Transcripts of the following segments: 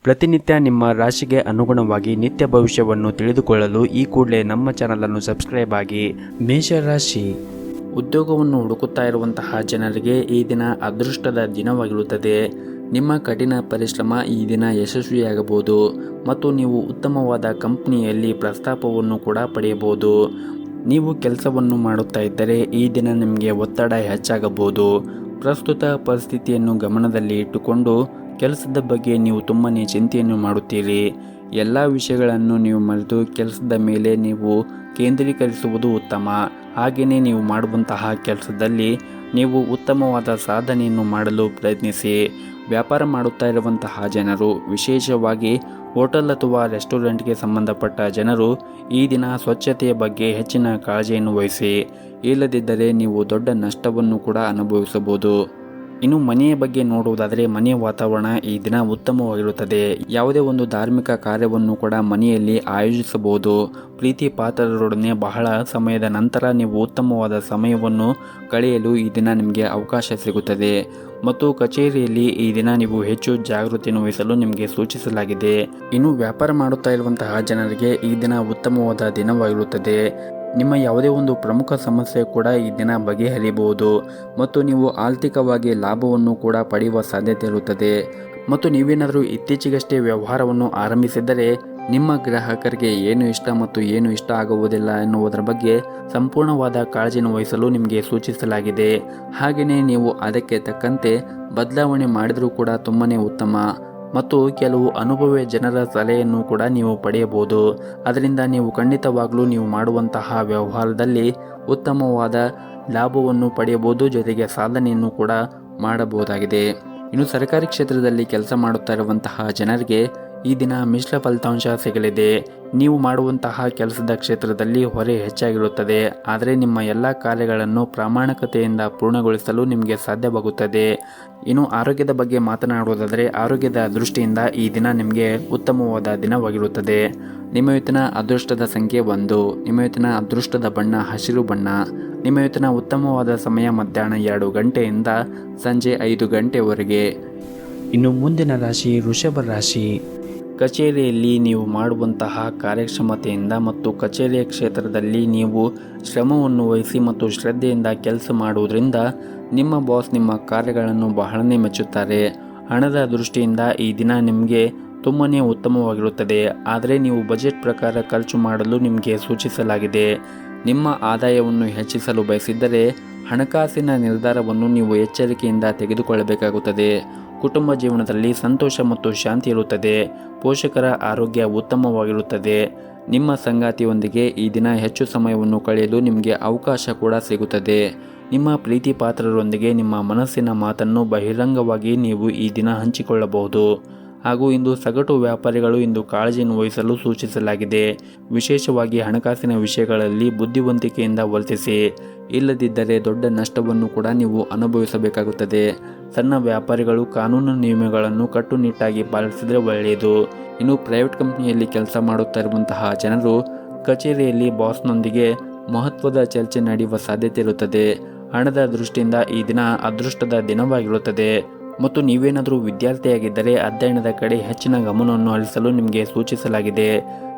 ಪ್ರತಿನಿತ್ಯ ನಿಮ್ಮ ರಾಶಿಗೆ ಅನುಗುಣವಾಗಿ ನಿತ್ಯ ಭವಿಷ್ಯವನ್ನು ತಿಳಿದುಕೊಳ್ಳಲು ಈ ಕೂಡಲೇ ನಮ್ಮ ಚಾನಲನ್ನು ಸಬ್ಸ್ಕ್ರೈಬ್ ಆಗಿ. ಮೇಷರಾಶಿ, ಉದ್ಯೋಗವನ್ನು ಹುಡುಕುತ್ತಾ ಇರುವಂತಹ ಜನರಿಗೆ ಈ ದಿನ ಅದೃಷ್ಟದ ದಿನವಾಗಿರುತ್ತದೆ. ನಿಮ್ಮ ಕಠಿಣ ಪರಿಶ್ರಮ ಈ ದಿನ ಯಶಸ್ವಿಯಾಗಬಹುದು ಮತ್ತು ನೀವು ಉತ್ತಮವಾದ ಕಂಪನಿಯಲ್ಲಿ ಪ್ರಸ್ತಾಪವನ್ನು ಕೂಡ ಪಡೆಯಬಹುದು. ನೀವು ಕೆಲಸವನ್ನು ಮಾಡುತ್ತಾ ಇದ್ದರೆ ಈ ದಿನ ನಿಮಗೆ ಒತ್ತಡ ಹೆಚ್ಚಾಗಬಹುದು. ಪ್ರಸ್ತುತ ಪರಿಸ್ಥಿತಿಯನ್ನು ಗಮನದಲ್ಲಿ ಇಟ್ಟುಕೊಂಡು ಕೆಲಸದ ಬಗ್ಗೆ ನೀವು ತುಂಬನೇ ಚಿಂತೆಯನ್ನು ಮಾಡುತ್ತೀರಿ. ಎಲ್ಲ ವಿಷಯಗಳನ್ನು ನೀವು ಮರೆತು ಕೆಲಸದ ಮೇಲೆ ನೀವು ಕೇಂದ್ರೀಕರಿಸುವುದು ಉತ್ತಮ. ಹಾಗೆಯೇ ನೀವು ಮಾಡುವಂತಹ ಕೆಲಸದಲ್ಲಿ ನೀವು ಉತ್ತಮವಾದ ಸಾಧನೆಯನ್ನು ಮಾಡಲು ಪ್ರಯತ್ನಿಸಿ. ವ್ಯಾಪಾರ ಮಾಡುತ್ತಾ ಇರುವಂತಹ ಜನರು, ವಿಶೇಷವಾಗಿ ಹೋಟೆಲ್ ಅಥವಾ ರೆಸ್ಟೋರೆಂಟ್ಗೆ ಸಂಬಂಧಪಟ್ಟ ಜನರು ಈ ದಿನ ಸ್ವಚ್ಛತೆಯ ಬಗ್ಗೆ ಹೆಚ್ಚಿನ ಕಾಳಜಿಯನ್ನು ವಹಿಸಿ. ಇಲ್ಲದಿದ್ದರೆ ನೀವು ದೊಡ್ಡ ನಷ್ಟವನ್ನು ಕೂಡ ಅನುಭವಿಸಬಹುದು. ಇನ್ನು ಮನೆಯ ಬಗ್ಗೆ ನೋಡುವುದಾದರೆ ಮನೆಯ ವಾತಾವರಣ ಈ ದಿನ ಉತ್ತಮವಾಗಿರುತ್ತದೆ. ಯಾವುದೇ ಒಂದು ಧಾರ್ಮಿಕ ಕಾರ್ಯವನ್ನು ಕೂಡ ಮನೆಯಲ್ಲಿ ಆಯೋಜಿಸಬಹುದು. ಪ್ರೀತಿ ಪಾತ್ರರೊಡನೆ ಬಹಳ ಸಮಯದ ನಂತರ ನೀವು ಉತ್ತಮವಾದ ಸಮಯವನ್ನು ಕಳೆಯಲು ಈ ದಿನ ನಿಮಗೆ ಅವಕಾಶ ಸಿಗುತ್ತದೆ. ಮತ್ತು ಕಚೇರಿಯಲ್ಲಿ ಈ ದಿನ ನೀವು ಹೆಚ್ಚು ಜಾಗೃತಿಯನ್ನು ವಹಿಸಲು ನಿಮಗೆ ಸೂಚಿಸಲಾಗಿದೆ. ಇನ್ನು ವ್ಯಾಪಾರ ಮಾಡುತ್ತಾ ಇರುವಂತಹ ಜನರಿಗೆ ಈ ದಿನ ಉತ್ತಮವಾದ ದಿನವಾಗಿರುತ್ತದೆ. ನಿಮ್ಮ ಯಾವುದೇ ಒಂದು ಪ್ರಮುಖ ಸಮಸ್ಯೆ ಕೂಡ ಈ ದಿನ ಬಗೆಹರಿಯಬಹುದು ಮತ್ತು ನೀವು ಆರ್ಥಿಕವಾಗಿ ಲಾಭವನ್ನು ಕೂಡ ಪಡೆಯುವ ಸಾಧ್ಯತೆ ಇರುತ್ತದೆ. ಮತ್ತು ನೀವೇನಾದರೂ ಇತ್ತೀಚೆಗಷ್ಟೇ ವ್ಯವಹಾರವನ್ನು ಆರಂಭಿಸಿದ್ದರೆ ನಿಮ್ಮ ಗ್ರಾಹಕರಿಗೆ ಏನು ಇಷ್ಟ ಮತ್ತು ಏನು ಇಷ್ಟ ಆಗುವುದಿಲ್ಲ ಎನ್ನುವುದರ ಬಗ್ಗೆ ಸಂಪೂರ್ಣವಾದ ಕಾಳಜಿಯನ್ನು ವಹಿಸಲು ನಿಮಗೆ ಸೂಚಿಸಲಾಗಿದೆ. ಹಾಗೆಯೇ ನೀವು ಅದಕ್ಕೆ ತಕ್ಕಂತೆ ಬದಲಾವಣೆ ಮಾಡಿದರೂ ಕೂಡ ತುಂಬನೇ ಉತ್ತಮ. ಮತ್ತು ಕೆಲವು ಅನುಭವಿ ಜನರ ಸಲಹೆಯನ್ನು ಕೂಡ ನೀವು ಪಡೆಯಬಹುದು. ಅದರಿಂದ ನೀವು ಖಂಡಿತವಾಗಲೂ ನೀವು ಮಾಡುವಂತಹ ವ್ಯವಹಾರದಲ್ಲಿ ಉತ್ತಮವಾದ ಲಾಭವನ್ನು ಪಡೆಯಬಹುದು, ಜೊತೆಗೆ ಸಾಧನೆಯನ್ನು ಕೂಡ ಮಾಡಬಹುದಾಗಿದೆ. ಇನ್ನು ಸರ್ಕಾರಿ ಕ್ಷೇತ್ರದಲ್ಲಿ ಕೆಲಸ ಮಾಡುತ್ತಾ ಇರುವಂತಹ ಜನರಿಗೆ ಈ ದಿನ ಮಿಶ್ರ ಫಲಿತಾಂಶ ಸಿಗಲಿದೆ. ನೀವು ಮಾಡುವಂತಹ ಕೆಲಸದ ಕ್ಷೇತ್ರದಲ್ಲಿ ಹೊರೆ ಹೆಚ್ಚಾಗಿರುತ್ತದೆ, ಆದರೆ ನಿಮ್ಮ ಎಲ್ಲ ಕಾರ್ಯಗಳನ್ನು ಪ್ರಾಮಾಣಿಕತೆಯಿಂದ ಪೂರ್ಣಗೊಳಿಸಲು ನಿಮಗೆ ಸಾಧ್ಯವಾಗುತ್ತದೆ. ಇನ್ನು ಆರೋಗ್ಯದ ಬಗ್ಗೆ ಮಾತನಾಡುವುದಾದರೆ ಆರೋಗ್ಯದ ದೃಷ್ಟಿಯಿಂದ ಈ ದಿನ ನಿಮಗೆ ಉತ್ತಮವಾದ ದಿನವಾಗಿರುತ್ತದೆ. ನಿಮ್ಮ ಇವತ್ತಿನ ಅದೃಷ್ಟದ ಸಂಖ್ಯೆ 1. ನಿಮ್ಮ ಇವತ್ತಿನ ಅದೃಷ್ಟದ ಬಣ್ಣ ಹಸಿರು ಬಣ್ಣ. ನಿಮ್ಮ ಇವತ್ತಿನ ಉತ್ತಮವಾದ ಸಮಯ ಮಧ್ಯಾಹ್ನ 2 ಗಂಟೆಯಿಂದ ಸಂಜೆ 5 ಗಂಟೆವರೆಗೆ. ಇನ್ನು ಮುಂದಿನ ರಾಶಿ ವೃಷಭ ರಾಶಿ. ಕಚೇರಿಯಲ್ಲಿ ನೀವು ಮಾಡುವಂತಹ ಕಾರ್ಯಕ್ಷಮತೆಯಿಂದ ಮತ್ತು ಕಚೇರಿಯ ಕ್ಷೇತ್ರದಲ್ಲಿ ನೀವು ಶ್ರಮವನ್ನು ವಹಿಸಿ ಮತ್ತು ಶ್ರದ್ಧೆಯಿಂದ ಕೆಲಸ ಮಾಡುವುದರಿಂದ ನಿಮ್ಮ ಬಾಸ್ ನಿಮ್ಮ ಕಾರ್ಯಗಳನ್ನು ಬಹಳನೇ ಮೆಚ್ಚುತ್ತಾರೆ. ಹಣದ ದೃಷ್ಟಿಯಿಂದ ಈ ದಿನ ನಿಮಗೆ ತುಂಬನೇ ಉತ್ತಮವಾಗಿರುತ್ತದೆ, ಆದರೆ ನೀವು ಬಜೆಟ್ ಪ್ರಕಾರ ಖರ್ಚು ಮಾಡಲು ನಿಮಗೆ ಸೂಚಿಸಲಾಗಿದೆ. ನಿಮ್ಮ ಆದಾಯವನ್ನು ಹೆಚ್ಚಿಸಲು ಬಯಸಿದ್ದರೆ ಹಣಕಾಸಿನ ನಿರ್ಧಾರವನ್ನು ನೀವು ಎಚ್ಚರಿಕೆಯಿಂದ ತೆಗೆದುಕೊಳ್ಳಬೇಕಾಗುತ್ತದೆ. ಕುಟುಂಬ ಜೀವನದಲ್ಲಿ ಸಂತೋಷ ಮತ್ತು ಶಾಂತಿ ಇರುತ್ತದೆ. ಪೋಷಕರ ಆರೋಗ್ಯ ಉತ್ತಮವಾಗಿರುತ್ತದೆ. ನಿಮ್ಮ ಸಂಗಾತಿಯೊಂದಿಗೆ ಈ ದಿನ ಹೆಚ್ಚು ಸಮಯವನ್ನು ಕಳೆಯಲು ನಿಮಗೆ ಅವಕಾಶ ಕೂಡ ಸಿಗುತ್ತದೆ. ನಿಮ್ಮ ಪ್ರೀತಿ ಪಾತ್ರರೊಂದಿಗೆ ನಿಮ್ಮ ಮನಸ್ಸಿನ ಮಾತನ್ನು ಬಹಿರಂಗವಾಗಿ ನೀವು ಈ ದಿನ ಹಂಚಿಕೊಳ್ಳಬಹುದು. ಹಾಗೂ ಇಂದು ಸಗಟು ವ್ಯಾಪಾರಿಗಳು ಇಂದು ಕಾಳಜಿಯನ್ನು ವಹಿಸಲು ಸೂಚಿಸಲಾಗಿದೆ. ವಿಶೇಷವಾಗಿ ಹಣಕಾಸಿನ ವಿಷಯಗಳಲ್ಲಿ ಬುದ್ಧಿವಂತಿಕೆಯಿಂದ ವರ್ತಿಸಿ. ಇಲ್ಲದಿದ್ದರೆ ದೊಡ್ಡ ನಷ್ಟವನ್ನು ಕೂಡ ನೀವು ಅನುಭವಿಸಬೇಕಾಗುತ್ತದೆ. ಸಣ್ಣ ವ್ಯಾಪಾರಿಗಳು ಕಾನೂನು ನಿಯಮಗಳನ್ನು ಕಟ್ಟುನಿಟ್ಟಾಗಿ ಪಾಲಿಸಿದರೆ ಒಳ್ಳೆಯದು. ಇನ್ನು ಪ್ರೈವೇಟ್ ಕಂಪನಿಯಲ್ಲಿ ಕೆಲಸ ಮಾಡುತ್ತಾ ಇರುವಂತಹ ಜನರು ಕಚೇರಿಯಲ್ಲಿ ಬಾಸ್ನೊಂದಿಗೆ ಮಹತ್ವದ ಚರ್ಚೆ ನಡೆಯುವ ಸಾಧ್ಯತೆ ಇರುತ್ತದೆ. ಹಣದ ದೃಷ್ಟಿಯಿಂದ ಈ ದಿನ ಅದೃಷ್ಟದ ದಿನವಾಗಿರುತ್ತದೆ. ಮತ್ತು ನೀವೇನಾದರೂ ವಿದ್ಯಾರ್ಥಿಯಾಗಿದ್ದರೆ ಅಧ್ಯಯನದ ಕಡೆ ಹೆಚ್ಚಿನ ಗಮನವನ್ನು ಹರಿಸಲು ನಿಮಗೆ ಸೂಚಿಸಲಾಗಿದೆ.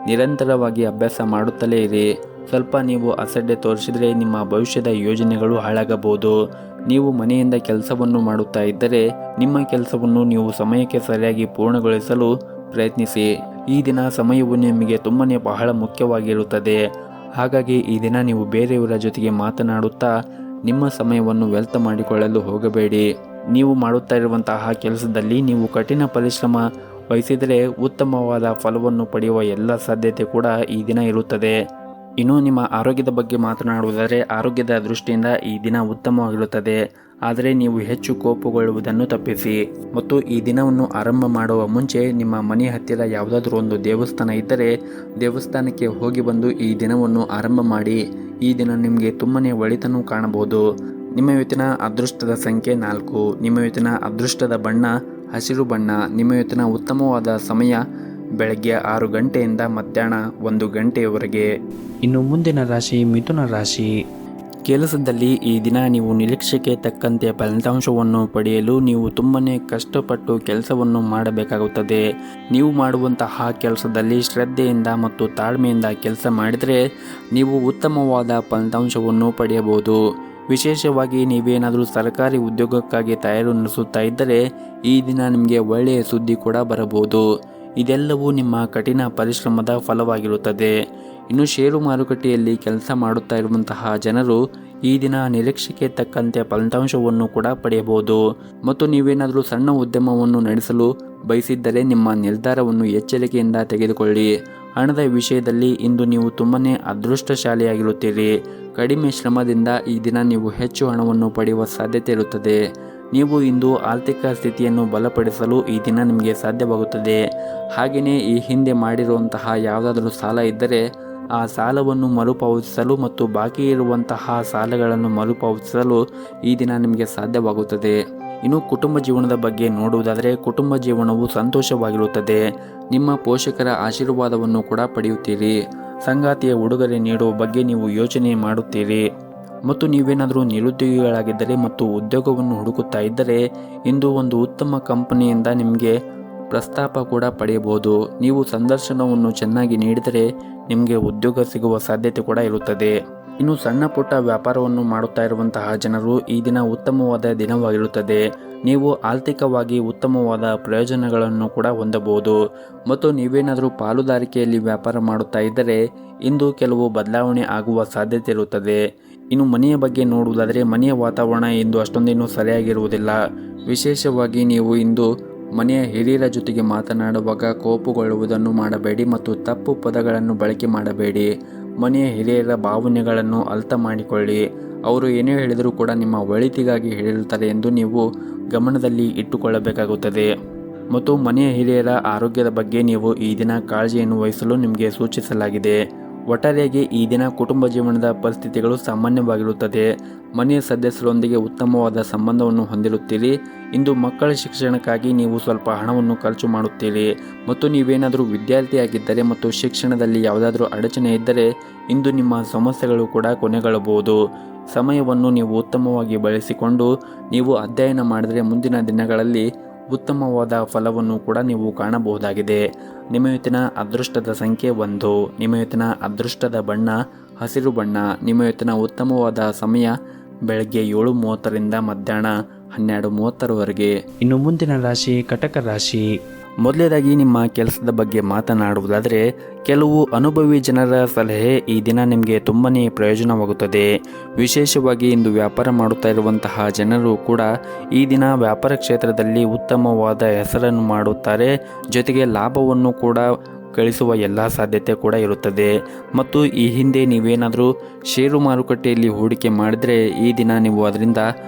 ನಿರಂತರವಾಗಿ ಅಭ್ಯಾಸ ಮಾಡುತ್ತಲೇ ಇರಿ. ಸ್ವಲ್ಪ ನೀವು ಅಸಡ್ಡೆ ತೋರಿಸಿದರೆ ನಿಮ್ಮ ಭವಿಷ್ಯದ ಯೋಜನೆಗಳು ಹಾಳಾಗಬಹುದು. ನೀವು ಮನೆಯಿಂದ ಕೆಲಸವನ್ನು ಮಾಡುತ್ತಾ ಇದ್ದರೆ ನಿಮ್ಮ ಕೆಲಸವನ್ನು ನೀವು ಸಮಯಕ್ಕೆ ಸರಿಯಾಗಿ ಪೂರ್ಣಗೊಳಿಸಲು ಪ್ರಯತ್ನಿಸಿ. ಈ ದಿನ ಸಮಯವು ನಿಮಗೆ ತುಂಬನೇ ಬಹಳ ಮುಖ್ಯವಾಗಿರುತ್ತದೆ. ಹಾಗಾಗಿ ಈ ದಿನ ನೀವು ಬೇರೆಯವರ ಜೊತೆಗೆ ಮಾತನಾಡುತ್ತಾ ನಿಮ್ಮ ಸಮಯವನ್ನು ವ್ಯರ್ಥ ಮಾಡಿಕೊಳ್ಳಲು ಹೋಗಬೇಡಿ. ನೀವು ಮಾಡುತ್ತಾ ಇರುವಂತಹ ಕೆಲಸದಲ್ಲಿ ನೀವು ಕಠಿಣ ಪರಿಶ್ರಮ ವಹಿಸಿದರೆ ಉತ್ತಮವಾದ ಫಲವನ್ನು ಪಡೆಯುವ ಎಲ್ಲ ಸಾಧ್ಯತೆ ಕೂಡ ಈ ದಿನ ಇರುತ್ತದೆ. ಇನ್ನು ನಿಮ್ಮ ಆರೋಗ್ಯದ ಬಗ್ಗೆ ಮಾತನಾಡುವುದಾದರೆ ಆರೋಗ್ಯದ ದೃಷ್ಟಿಯಿಂದ ಈ ದಿನ ಉತ್ತಮವಾಗಿರುತ್ತದೆ, ಆದರೆ ನೀವು ಹೆಚ್ಚು ಕೋಪಗೊಳ್ಳುವುದನ್ನು ತಪ್ಪಿಸಿ. ಮತ್ತು ಈ ದಿನವನ್ನು ಆರಂಭ ಮಾಡುವ ಮುಂಚೆ ನಿಮ್ಮ ಮನೆಯ ಹತ್ತಿರ ಯಾವುದಾದ್ರೂ ಒಂದು ದೇವಸ್ಥಾನ ಇದ್ದರೆ ದೇವಸ್ಥಾನಕ್ಕೆ ಹೋಗಿ ಬಂದು ಈ ದಿನವನ್ನು ಆರಂಭ ಮಾಡಿ. ಈ ದಿನ ನಿಮಗೆ ತುಂಬನೇ ಒಳಿತನ್ನು ಕಾಣಬಹುದು. ನಿಮ್ಮ ಇವತ್ತಿನ ಅದೃಷ್ಟದ ಸಂಖ್ಯೆ 4. ನಿಮ್ಮ ಇವತ್ತಿನ ಅದೃಷ್ಟದ ಬಣ್ಣ ಹಸಿರು ಬಣ್ಣ. ನಿಮ್ಮ ಇವತ್ತಿನ ಉತ್ತಮವಾದ ಸಮಯ ಬೆಳಗ್ಗೆ 6 ಗಂಟೆಯಿಂದ ಮಧ್ಯಾಹ್ನ 1 ಗಂಟೆಯವರೆಗೆ. ಇನ್ನು ಮುಂದಿನ ರಾಶಿ ಮಿಥುನ ರಾಶಿ. ಕೆಲಸದಲ್ಲಿ ಈ ದಿನ ನೀವು ನಿರೀಕ್ಷೆಗೆ ತಕ್ಕಂತೆ ಫಲಿತಾಂಶವನ್ನು ಪಡೆಯಲು ನೀವು ತುಂಬನೇ ಕಷ್ಟಪಟ್ಟು ಕೆಲಸವನ್ನು ಮಾಡಬೇಕಾಗುತ್ತದೆ. ನೀವು ಮಾಡುವಂತಹ ಕೆಲಸದಲ್ಲಿ ಶ್ರದ್ಧೆಯಿಂದ ಮತ್ತು ತಾಳ್ಮೆಯಿಂದ ಕೆಲಸ ಮಾಡಿದರೆ ನೀವು ಉತ್ತಮವಾದ ಫಲಿತಾಂಶವನ್ನು ಪಡೆಯಬಹುದು. ವಿಶೇಷವಾಗಿ ನೀವೇನಾದರೂ ಸರ್ಕಾರಿ ಉದ್ಯೋಗಕ್ಕಾಗಿ ತಯಾರಿ ನಡೆಸುತ್ತಾ ಇದ್ದರೆ ಈ ದಿನ ನಿಮಗೆ ಒಳ್ಳೆಯ ಸುದ್ದಿ ಕೂಡ ಬರಬಹುದು. ಇದೆಲ್ಲವೂ ನಿಮ್ಮ ಕಠಿಣ ಪರಿಶ್ರಮದ ಫಲವಾಗಿರುತ್ತದೆ. ಇನ್ನು ಷೇರು ಮಾರುಕಟ್ಟೆಯಲ್ಲಿ ಕೆಲಸ ಮಾಡುತ್ತಾ ಇರುವಂತಹ ಜನರು ಈ ದಿನ ನಿರೀಕ್ಷೆಗೆ ತಕ್ಕಂತೆ ಫಲಿತಾಂಶವನ್ನು ಕೂಡ ಪಡೆಯಬಹುದು. ಮತ್ತು ನೀವೇನಾದರೂ ಸಣ್ಣ ಉದ್ಯಮವನ್ನು ನಡೆಸಲು ಬಯಸಿದ್ದರೆ ನಿಮ್ಮ ನಿರ್ಧಾರವನ್ನು ಎಚ್ಚರಿಕೆಯಿಂದ ತೆಗೆದುಕೊಳ್ಳಿ. ಹಣದ ವಿಷಯದಲ್ಲಿ ಇಂದು ನೀವು ತುಂಬನೇ ಅದೃಷ್ಟಶಾಲಿಯಾಗಿರುತ್ತೀರಿ. ಕಡಿಮೆ ಶ್ರಮದಿಂದ ಈ ದಿನ ನೀವು ಹೆಚ್ಚು ಹಣವನ್ನು ಪಡೆಯುವ ಸಾಧ್ಯತೆ ಇರುತ್ತದೆ. ನೀವು ಇಂದು ಆರ್ಥಿಕ ಸ್ಥಿತಿಯನ್ನು ಬಲಪಡಿಸಲು ಈ ದಿನ ನಿಮಗೆ ಸಾಧ್ಯವಾಗುತ್ತದೆ. ಹಾಗೆಯೇ ಈ ಹಿಂದೆ ಮಾಡಿರುವಂತಹ ಯಾವುದಾದರೂ ಸಾಲ ಇದ್ದರೆ ಆ ಸಾಲವನ್ನು ಮರುಪಾವತಿಸಲು ಮತ್ತು ಬಾಕಿ ಇರುವಂತಹ ಸಾಲಗಳನ್ನು ಮರುಪಾವತಿಸಲು ಈ ದಿನ ನಿಮಗೆ ಸಾಧ್ಯವಾಗುತ್ತದೆ. ಇನ್ನು ಕುಟುಂಬ ಜೀವನದ ಬಗ್ಗೆ ನೋಡುವುದಾದರೆ ಕುಟುಂಬ ಜೀವನವು ಸಂತೋಷವಾಗಿರುತ್ತದೆ. ನಿಮ್ಮ ಪೋಷಕರ ಆಶೀರ್ವಾದವನ್ನು ಕೂಡ ಪಡೆಯುತ್ತೀರಿ. ಸಂಗಾತಿಯ ಉಡುಗೊರೆ ನೀಡುವ ಬಗ್ಗೆ ನೀವು ಯೋಚನೆ ಮಾಡುತ್ತೀರಿ. ಮತ್ತು ನೀವೇನಾದರೂ ನಿರುದ್ಯೋಗಿಗಳಾಗಿದ್ದರೆ ಮತ್ತು ಉದ್ಯೋಗವನ್ನು ಹುಡುಕುತ್ತಾ ಇದ್ದರೆ ಇಂದು ಒಂದು ಉತ್ತಮ ಕಂಪನಿಯಿಂದ ನಿಮಗೆ ಪ್ರಸ್ತಾಪ ಕೂಡ ಪಡೆಯಬಹುದು. ನೀವು ಸಂದರ್ಶನವನ್ನು ಚೆನ್ನಾಗಿ ನೀಡಿದರೆ ನಿಮಗೆ ಉದ್ಯೋಗ ಸಿಗುವ ಸಾಧ್ಯತೆ ಕೂಡ ಇರುತ್ತದೆ. ಇನ್ನು ಸಣ್ಣ ಪುಟ್ಟ ವ್ಯಾಪಾರವನ್ನು ಮಾಡುತ್ತಾ ಇರುವಂತಹ ಜನರು ಈ ದಿನ ಉತ್ತಮವಾದ ದಿನವಾಗಿರುತ್ತದೆ. ನೀವು ಆರ್ಥಿಕವಾಗಿ ಉತ್ತಮವಾದ ಪ್ರಯೋಜನಗಳನ್ನು ಕೂಡ ಹೊಂದಬಹುದು. ಮತ್ತು ನೀವೇನಾದರೂ ಪಾಲುದಾರಿಕೆಯಲ್ಲಿ ವ್ಯಾಪಾರ ಮಾಡುತ್ತಾ ಇದ್ದರೆ ಇಂದು ಕೆಲವು ಬದಲಾವಣೆ ಆಗುವ ಸಾಧ್ಯತೆ ಇರುತ್ತದೆ. ಇನ್ನು ಮನೆಯ ಬಗ್ಗೆ ನೋಡುವುದಾದರೆ ಮನೆಯ ವಾತಾವರಣ ಇಂದು ಅಷ್ಟೊಂದೇನು ಸರಿಯಾಗಿರುವುದಿಲ್ಲ. ವಿಶೇಷವಾಗಿ ನೀವು ಇಂದು ಮನೆಯ ಹಿರಿಯರ ಜೊತೆಗೆ ಮಾತನಾಡುವಾಗ ಕೋಪಗೊಳ್ಳುವುದನ್ನು ಮಾಡಬೇಡಿ ಮತ್ತು ತಪ್ಪು ಪದಗಳನ್ನು ಬಳಕೆ ಮಾಡಬೇಡಿ. ಮನೆಯ ಹಿರಿಯರ ಭಾವನೆಗಳನ್ನು ಅರ್ಥ ಮಾಡಿಕೊಳ್ಳಿ. ಅವರು ಏನೇ ಹೇಳಿದರೂ ಕೂಡ ನಿಮ್ಮ ಒಳಿತಿಗಾಗಿ ಹೇಳಿರುತ್ತಾರೆ ಎಂದು ನೀವು ಗಮನದಲ್ಲಿ ಇಟ್ಟುಕೊಳ್ಳಬೇಕಾಗುತ್ತದೆ. ಮತ್ತು ಮನೆಯ ಹಿರಿಯರ ಆರೋಗ್ಯದ ಬಗ್ಗೆ ನೀವು ಈ ದಿನ ಕಾಳಜಿಯನ್ನು ವಹಿಸಲು ನಿಮಗೆ ಸೂಚಿಸಲಾಗಿದೆ. ಒಟ್ಟಾರೆಯಾಗಿ ಈ ದಿನ ಕುಟುಂಬ ಜೀವನದ ಪರಿಸ್ಥಿತಿಗಳು ಸಾಮಾನ್ಯವಾಗಿರುತ್ತದೆ. ಮನೆಯ ಸದಸ್ಯರೊಂದಿಗೆ ಉತ್ತಮವಾದ ಸಂಬಂಧವನ್ನು ಹೊಂದಿರುತ್ತೀರಿ. ಇಂದು ಮಕ್ಕಳ ಶಿಕ್ಷಣಕ್ಕಾಗಿ ನೀವು ಸ್ವಲ್ಪ ಹಣವನ್ನು ಖರ್ಚು ಮಾಡುತ್ತೀರಿ. ಮತ್ತು ನೀವೇನಾದರೂ ವಿದ್ಯಾರ್ಥಿಯಾಗಿದ್ದರೆ ಮತ್ತು ಶಿಕ್ಷಣದಲ್ಲಿ ಯಾವುದಾದ್ರೂ ಅಡಚಣೆ ಇದ್ದರೆ ಇಂದು ನಿಮ್ಮ ಸಮಸ್ಯೆಗಳು ಕೂಡ ಕೊನೆಗೊಳ್ಳಬಹುದು. ಸಮಯವನ್ನು ನೀವು ಉತ್ತಮವಾಗಿ ಬಳಸಿಕೊಂಡು ನೀವು ಅಧ್ಯಯನ ಮಾಡಿದರೆ ಮುಂದಿನ ದಿನಗಳಲ್ಲಿ ಉತ್ತಮವಾದ ಫಲವನ್ನು ಕೂಡ ನೀವು ಕಾಣಬಹುದಾಗಿದೆ. ನಿಮ್ಮ ಇವತ್ತಿನ ಅದೃಷ್ಟದ ಸಂಖ್ಯೆ 1. ನಿಮ್ಮ ಇವತ್ತಿನ ಅದೃಷ್ಟದ ಬಣ್ಣ ಹಸಿರು ಬಣ್ಣ. ನಿಮ್ಮ ಇವತ್ತಿನ ಉತ್ತಮವಾದ ಸಮಯ ಬೆಳಗ್ಗೆ 7:30ರಿಂದ ಮಧ್ಯಾಹ್ನ 12:30ರವರೆಗೆ. ಇನ್ನು ಮುಂದಿನ ರಾಶಿ ಕಟಕ ರಾಶಿ. ಮೊದಲನೇದಾಗಿ ನಿಮ್ಮ ಕೆಲಸದ ಬಗ್ಗೆ ಮಾತನಾಡುವುದಾದರೆ ಕೆಲವು ಅನುಭವಿ ಜನರ ಸಲಹೆ ಈ ದಿನ ನಿಮಗೆ ತುಂಬನೇ ಪ್ರಯೋಜನವಾಗುತ್ತದೆ. ವಿಶೇಷವಾಗಿ ಇಂದು ವ್ಯಾಪಾರ ಮಾಡುತ್ತಾ ಇರುವಂತಹ ಜನರು ಕೂಡ ಈ ದಿನ ವ್ಯಾಪಾರ ಕ್ಷೇತ್ರದಲ್ಲಿ ಉತ್ತಮವಾದ ಹೆಸರನ್ನು ಮಾಡುತ್ತಾರೆ. ಜೊತೆಗೆ ಲಾಭವನ್ನು ಕೂಡ ಗಳಿಸುವ ಎಲ್ಲ ಸಾಧ್ಯತೆ ಕೂಡ ಇರುತ್ತದೆ. ಮತ್ತು ಈ ಹಿಂದೆ ನೀವೇನಾದರೂ ಷೇರು ಮಾರುಕಟ್ಟೆಯಲ್ಲಿ ಹೂಡಿಕೆ ಮಾಡಿದರೆ ಈ ದಿನ ನೀವು ಅದರಿಂದ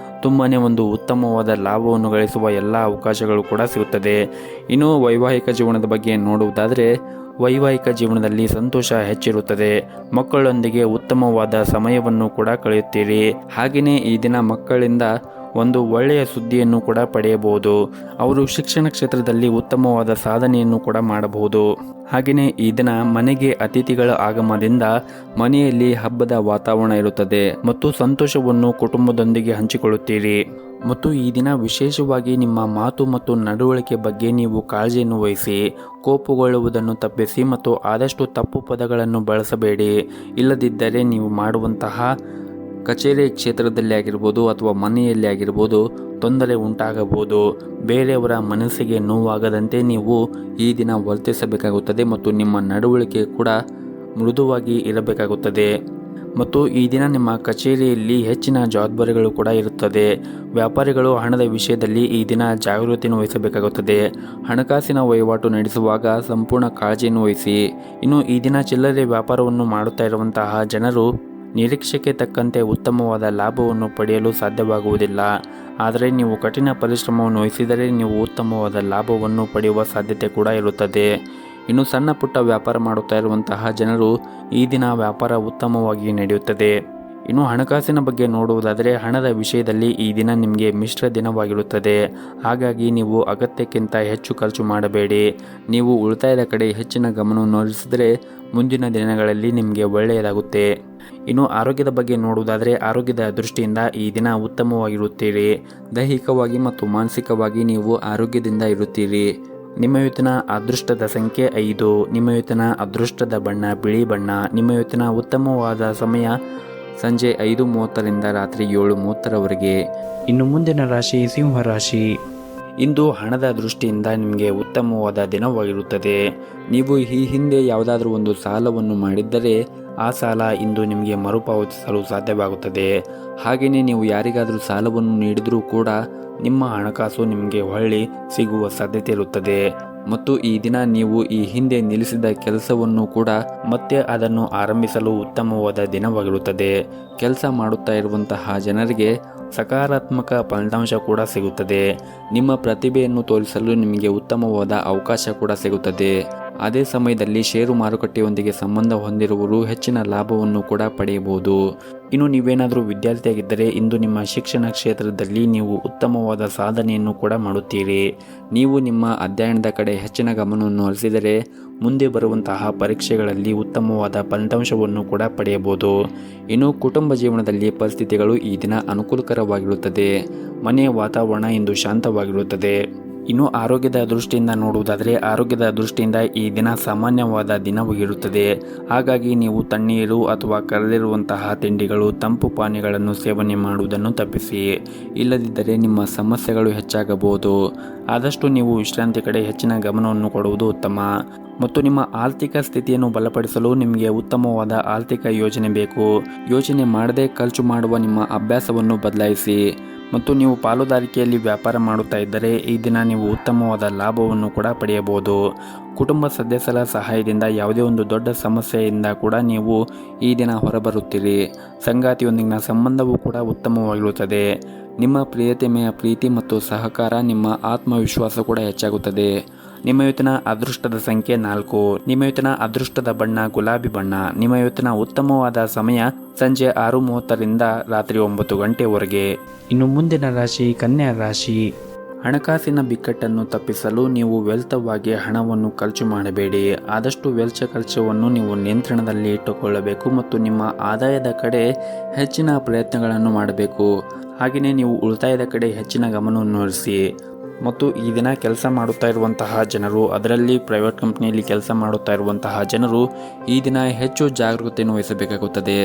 ತುಂಬಾ ಒಂದು ಉತ್ತಮವಾದ ಲಾಭವನ್ನು ಗಳಿಸುವ ಎಲ್ಲ ಅವಕಾಶಗಳು ಕೂಡ ಸಿಗುತ್ತದೆ. ಇನ್ನು ವೈವಾಹಿಕ ಜೀವನದ ಬಗ್ಗೆ ನೋಡುವುದಾದರೆ ವೈವಾಹಿಕ ಜೀವನದಲ್ಲಿ ಸಂತೋಷ ಹೆಚ್ಚಿರುತ್ತದೆ. ಮಕ್ಕಳೊಂದಿಗೆ ಉತ್ತಮವಾದ ಸಮಯವನ್ನು ಕೂಡ ಕಳೆಯುತ್ತೀರಿ. ಹಾಗೆಯೇ ಈ ದಿನ ಮಕ್ಕಳಿಂದ ಒಂದು ಒಳ್ಳೆಯ ಸುದ್ದಿಯನ್ನು ಕೂಡ ಪಡೆಯಬಹುದು. ಅವರು ಶಿಕ್ಷಣ ಕ್ಷೇತ್ರದಲ್ಲಿ ಉತ್ತಮವಾದ ಸಾಧನೆಯನ್ನು ಕೂಡ ಮಾಡಬಹುದು. ಹಾಗೆಯೇ ಈ ದಿನ ಮನೆಗೆ ಅತಿಥಿಗಳ ಆಗಮನದಿಂದ ಮನೆಯಲ್ಲಿ ಹಬ್ಬದ ವಾತಾವರಣ ಇರುತ್ತದೆ ಮತ್ತು ಸಂತೋಷವನ್ನು ಕುಟುಂಬದೊಂದಿಗೆ ಹಂಚಿಕೊಳ್ಳುತ್ತೀರಿ. ಮತ್ತು ಈ ದಿನ ವಿಶೇಷವಾಗಿ ನಿಮ್ಮ ಮಾತು ಮತ್ತು ನಡವಳಿಕೆ ಬಗ್ಗೆ ನೀವು ಕಾಳಜಿಯನ್ನು ವಹಿಸಿ. ಕೋಪಗೊಳ್ಳುವುದನ್ನು ತಪ್ಪಿಸಿ ಮತ್ತು ಆದಷ್ಟು ತಪ್ಪು ಪದಗಳನ್ನು ಬಳಸಬೇಡಿ. ಇಲ್ಲದಿದ್ದರೆ ನೀವು ಮಾಡುವಂತಹ ಕಚೇರಿ ಕ್ಷೇತ್ರದಲ್ಲಿ ಆಗಿರ್ಬೋದು ಅಥವಾ ಮನೆಯಲ್ಲಿ ಆಗಿರ್ಬೋದು ತೊಂದರೆ ಉಂಟಾಗಬಹುದು. ಬೇರೆಯವರ ಮನಸ್ಸಿಗೆ ನೋವಾಗದಂತೆ ನೀವು ಈ ದಿನ ವರ್ತಿಸಬೇಕಾಗುತ್ತದೆ ಮತ್ತು ನಿಮ್ಮ ನಡವಳಿಕೆ ಕೂಡ ಮೃದುವಾಗಿ ಇರಬೇಕಾಗುತ್ತದೆ. ಮತ್ತು ಈ ದಿನ ನಿಮ್ಮ ಕಚೇರಿಯಲ್ಲಿ ಹೆಚ್ಚಿನ ಜವಾಬ್ದಾರಿಗಳು ಕೂಡ ಇರುತ್ತದೆ. ವ್ಯಾಪಾರಿಗಳು ಹಣದ ವಿಷಯದಲ್ಲಿ ಈ ದಿನ ಜಾಗೃತಿಯನ್ನು ವಹಿಸಬೇಕಾಗುತ್ತದೆ. ಹಣಕಾಸಿನ ವಹಿವಾಟು ನಡೆಸುವಾಗ ಸಂಪೂರ್ಣ ಕಾಳಜಿಯನ್ನು ವಹಿಸಿ. ಇನ್ನು ಈ ದಿನ ಚಿಲ್ಲರೆ ವ್ಯಾಪಾರವನ್ನು ಮಾಡುತ್ತಾ ಇರುವಂತಹ ಜನರು ನಿರೀಕ್ಷೆಗೆ ತಕ್ಕಂತೆ ಉತ್ತಮವಾದ ಲಾಭವನ್ನು ಪಡೆಯಲು ಸಾಧ್ಯವಾಗುವುದಿಲ್ಲ. ಆದರೆ ನೀವು ಕಠಿಣ ಪರಿಶ್ರಮವನ್ನು ವಹಿಸಿದರೆ ನೀವು ಉತ್ತಮವಾದ ಲಾಭವನ್ನು ಪಡೆಯುವ ಸಾಧ್ಯತೆ ಕೂಡ ಇರುತ್ತದೆ. ಇನ್ನು ಸಣ್ಣ ಪುಟ್ಟ ವ್ಯಾಪಾರ ಮಾಡುತ್ತಾ ಇರುವಂತಹ ಜನರು ಈ ದಿನ ವ್ಯಾಪಾರ ಉತ್ತಮವಾಗಿ ನಡೆಯುತ್ತದೆ. ಇನ್ನು ಹಣಕಾಸಿನ ಬಗ್ಗೆ ನೋಡುವುದಾದರೆ ಹಣದ ವಿಷಯದಲ್ಲಿ ಈ ದಿನ ನಿಮಗೆ ಮಿಶ್ರ ದಿನವಾಗಿರುತ್ತದೆ. ಹಾಗಾಗಿ ನೀವು ಅಗತ್ಯಕ್ಕಿಂತ ಹೆಚ್ಚು ಖರ್ಚು ಮಾಡಬೇಡಿ. ನೀವು ಉಳಿತಾಯದ ಕಡೆ ಹೆಚ್ಚಿನ ಗಮನವನ್ನು ಹರಿಸಿದರೆ ಮುಂದಿನ ದಿನಗಳಲ್ಲಿ ನಿಮಗೆ ಒಳ್ಳೆಯದಾಗುತ್ತೆ. ಇನ್ನು ಆರೋಗ್ಯದ ಬಗ್ಗೆ ನೋಡುವುದಾದರೆ ಆರೋಗ್ಯದ ದೃಷ್ಟಿಯಿಂದ ಈ ದಿನ ಉತ್ತಮವಾಗಿರುತ್ತೀರಿ. ದೈಹಿಕವಾಗಿ ಮತ್ತು ಮಾನಸಿಕವಾಗಿ ನೀವು ಆರೋಗ್ಯದಿಂದ ಇರುತ್ತೀರಿ. ನಿಮ್ಮ ಇವತ್ತಿನ ಅದೃಷ್ಟದ ಸಂಖ್ಯೆ 5. ನಿಮ್ಮ ಇವತ್ತಿನ ಅದೃಷ್ಟದ ಬಣ್ಣ ಬಿಳಿ ಬಣ್ಣ. ನಿಮ್ಮ ಇವತ್ತಿನ ಉತ್ತಮವಾದ ಸಮಯ ಸಂಜೆ 5:30ರಿಂದ ರಾತ್ರಿ 7:30ರವರೆಗೆ. ಇನ್ನು ಮುಂದಿನ ರಾಶಿ ಸಿಂಹ ರಾಶಿ. ಇಂದು ಹಣದ ದೃಷ್ಟಿಯಿಂದ ನಿಮಗೆ ಉತ್ತಮವಾದ ದಿನವಾಗಿರುತ್ತದೆ. ನೀವು ಈ ಹಿಂದೆ ಯಾವುದಾದ್ರೂ ಒಂದು ಸಾಲವನ್ನು ಮಾಡಿದ್ದರೆ ಆ ಸಾಲ ಇಂದು ನಿಮಗೆ ಮರುಪಾವತಿಸಲು ಸಾಧ್ಯವಾಗುತ್ತದೆ. ಹಾಗೆಯೇ ನೀವು ಯಾರಿಗಾದರೂ ಸಾಲವನ್ನು ನೀಡಿದರೂ ಕೂಡ ನಿಮ್ಮ ಹಣಕಾಸು ನಿಮಗೆ ಹೊಳ್ಳಿ ಸಿಗುವ ಸಾಧ್ಯತೆ ಇರುತ್ತದೆ. ಮತ್ತು ಈ ದಿನ ನೀವು ಈ ಹಿಂದೆ ನಿಲ್ಲಿಸಿದ ಕೆಲಸವನ್ನು ಕೂಡ ಮತ್ತೆ ಅದನ್ನು ಆರಂಭಿಸಲು ಉತ್ತಮವಾದ ದಿನವಾಗಿರುತ್ತದೆ. ಕೆಲಸ ಮಾಡುತ್ತಾ ಇರುವಂತಹ ಜನರಿಗೆ ಸಕಾರಾತ್ಮಕ ಫಲಿತಾಂಶ ಕೂಡ ಸಿಗುತ್ತದೆ. ನಿಮ್ಮ ಪ್ರತಿಭೆಯನ್ನು ತೋರಿಸಲು ನಿಮಗೆ ಉತ್ತಮವಾದ ಅವಕಾಶ ಕೂಡ ಸಿಗುತ್ತದೆ. ಅದೇ ಸಮಯದಲ್ಲಿ ಷೇರು ಮಾರುಕಟ್ಟೆಯೊಂದಿಗೆ ಸಂಬಂಧ ಹೊಂದಿರುವವರು ಹೆಚ್ಚಿನ ಲಾಭವನ್ನು ಕೂಡ ಪಡೆಯಬಹುದು. ಇನ್ನು ನೀವೇನಾದರೂ ವಿದ್ಯಾರ್ಥಿಯಾಗಿದ್ದರೆ ಇಂದು ನಿಮ್ಮ ಶಿಕ್ಷಣ ಕ್ಷೇತ್ರದಲ್ಲಿ ನೀವು ಉತ್ತಮವಾದ ಸಾಧನೆಯನ್ನು ಕೂಡ ಮಾಡುತ್ತೀರಿ. ನೀವು ನಿಮ್ಮ ಅಧ್ಯಯನದ ಕಡೆ ಹೆಚ್ಚಿನ ಗಮನವನ್ನು ಹರಿಸಿದರೆ ಮುಂದೆ ಬರುವಂತಹ ಪರೀಕ್ಷೆಗಳಲ್ಲಿ ಉತ್ತಮವಾದ ಫಲಿತಾಂಶವನ್ನು ಕೂಡ ಪಡೆಯಬಹುದು. ಇನ್ನು ಕುಟುಂಬ ಜೀವನದಲ್ಲಿ ಪರಿಸ್ಥಿತಿಗಳು ಈ ದಿನ ಅನುಕೂಲಕರವಾಗಿರುತ್ತದೆ. ಮನೆಯ ವಾತಾವರಣ ಇಂದು ಶಾಂತವಾಗಿರುತ್ತದೆ. ಇನ್ನು ಆರೋಗ್ಯದ ದೃಷ್ಟಿಯಿಂದ ನೋಡುವುದಾದರೆ ಆರೋಗ್ಯದ ದೃಷ್ಟಿಯಿಂದ ಈ ದಿನ ಸಾಮಾನ್ಯವಾದ ದಿನವಾಗಿರುತ್ತದೆ. ಹಾಗಾಗಿ ನೀವು ತಣ್ಣೀರು ಅಥವಾ ಕರೆದಿರುವಂತಹ ತಿಂಡಿಗಳು, ತಂಪು ಪಾನೀಯಗಳನ್ನು ಸೇವನೆ ಮಾಡುವುದನ್ನು ತಪ್ಪಿಸಿ. ಇಲ್ಲದಿದ್ದರೆ ನಿಮ್ಮ ಸಮಸ್ಯೆಗಳು ಹೆಚ್ಚಾಗಬಹುದು. ಆದಷ್ಟು ನೀವು ವಿಶ್ರಾಂತಿ ಕಡೆ ಹೆಚ್ಚಿನ ಗಮನವನ್ನು ಕೊಡುವುದು ಉತ್ತಮ. ಮತ್ತು ನಿಮ್ಮ ಆರ್ಥಿಕ ಸ್ಥಿತಿಯನ್ನು ಬಲಪಡಿಸಲು ನಿಮಗೆ ಉತ್ತಮವಾದ ಆರ್ಥಿಕ ಯೋಜನೆ ಬೇಕು. ಯೋಚನೆ ಮಾಡದೆ ಖರ್ಚು ಮಾಡುವ ನಿಮ್ಮ ಅಭ್ಯಾಸವನ್ನು ಬದಲಾಯಿಸಿ. ಮತ್ತು ನೀವು ಪಾಲುದಾರಿಕೆಯಲ್ಲಿ ವ್ಯಾಪಾರ ಮಾಡುತ್ತಾ ಇದ್ದರೆ ಈ ದಿನ ನೀವು ಉತ್ತಮವಾದ ಲಾಭವನ್ನು ಕೂಡ ಪಡೆಯಬಹುದು. ಕುಟುಂಬ ಸದಸ್ಯರ ಸಹಾಯದಿಂದ ಯಾವುದೇ ಒಂದು ದೊಡ್ಡ ಸಮಸ್ಯೆಯಿಂದ ಕೂಡ ನೀವು ಈ ದಿನ ಹೊರಬರುತ್ತೀರಿ. ಸಂಗಾತಿಯೊಂದಿಗಿನ ಸಂಬಂಧವೂ ಕೂಡ ಉತ್ತಮವಾಗಿರುತ್ತದೆ. ನಿಮ್ಮ ಪ್ರಿಯತೆಮೆಯ ಪ್ರೀತಿ ಮತ್ತು ಸಹಕಾರ, ನಿಮ್ಮ ಆತ್ಮವಿಶ್ವಾಸ ಕೂಡ ಹೆಚ್ಚಾಗುತ್ತದೆ. ನಿಮ್ಮ ಇವತ್ತಿನ ಅದೃಷ್ಟದ ಸಂಖ್ಯೆ 4. ನಿಮ್ಮ ಇವತ್ತಿನ ಅದೃಷ್ಟದ ಬಣ್ಣ ಗುಲಾಬಿ ಬಣ್ಣ. ನಿಮ್ಮ ಇವತ್ತಿನ ಉತ್ತಮವಾದ ಸಮಯ ಸಂಜೆ 6:30ರಿಂದ ರಾತ್ರಿ 9 ಗಂಟೆವರೆಗೆ. ಇನ್ನು ಮುಂದಿನ ರಾಶಿ ಕನ್ಯಾ ರಾಶಿ. ಹಣಕಾಸಿನ ಬಿಕ್ಕಟ್ಟನ್ನು ತಪ್ಪಿಸಲು ನೀವು ವ್ಯರ್ಥವಾಗಿ ಹಣವನ್ನು ಖರ್ಚು ಮಾಡಬೇಡಿ. ಆದಷ್ಟು ವೆಚ್ಚ ಖರ್ಚವನ್ನು ನೀವು ನಿಯಂತ್ರಣದಲ್ಲಿ ಇಟ್ಟುಕೊಳ್ಳಬೇಕು ಮತ್ತು ನಿಮ್ಮ ಆದಾಯದ ಕಡೆ ಹೆಚ್ಚಿನ ಪ್ರಯತ್ನಗಳನ್ನು ಮಾಡಬೇಕು. ಹಾಗೆಯೇ ನೀವು ಉಳಿತಾಯದ ಕಡೆ ಹೆಚ್ಚಿನ ಗಮನವನ್ನು ಹರಿಸಿ. ಮತ್ತು ಈ ದಿನ ಕೆಲಸ ಮಾಡುತ್ತಾ ಇರುವಂತಹ ಜನರು, ಅದರಲ್ಲಿ ಪ್ರೈವೇಟ್ ಕಂಪ್ನಿಯಲ್ಲಿ ಕೆಲಸ ಮಾಡುತ್ತಾ ಇರುವಂತಹ ಜನರು ಈ ದಿನ ಹೆಚ್ಚು ಜಾಗರೂಕತೆಯನ್ನು ವಹಿಸಬೇಕಾಗುತ್ತದೆ.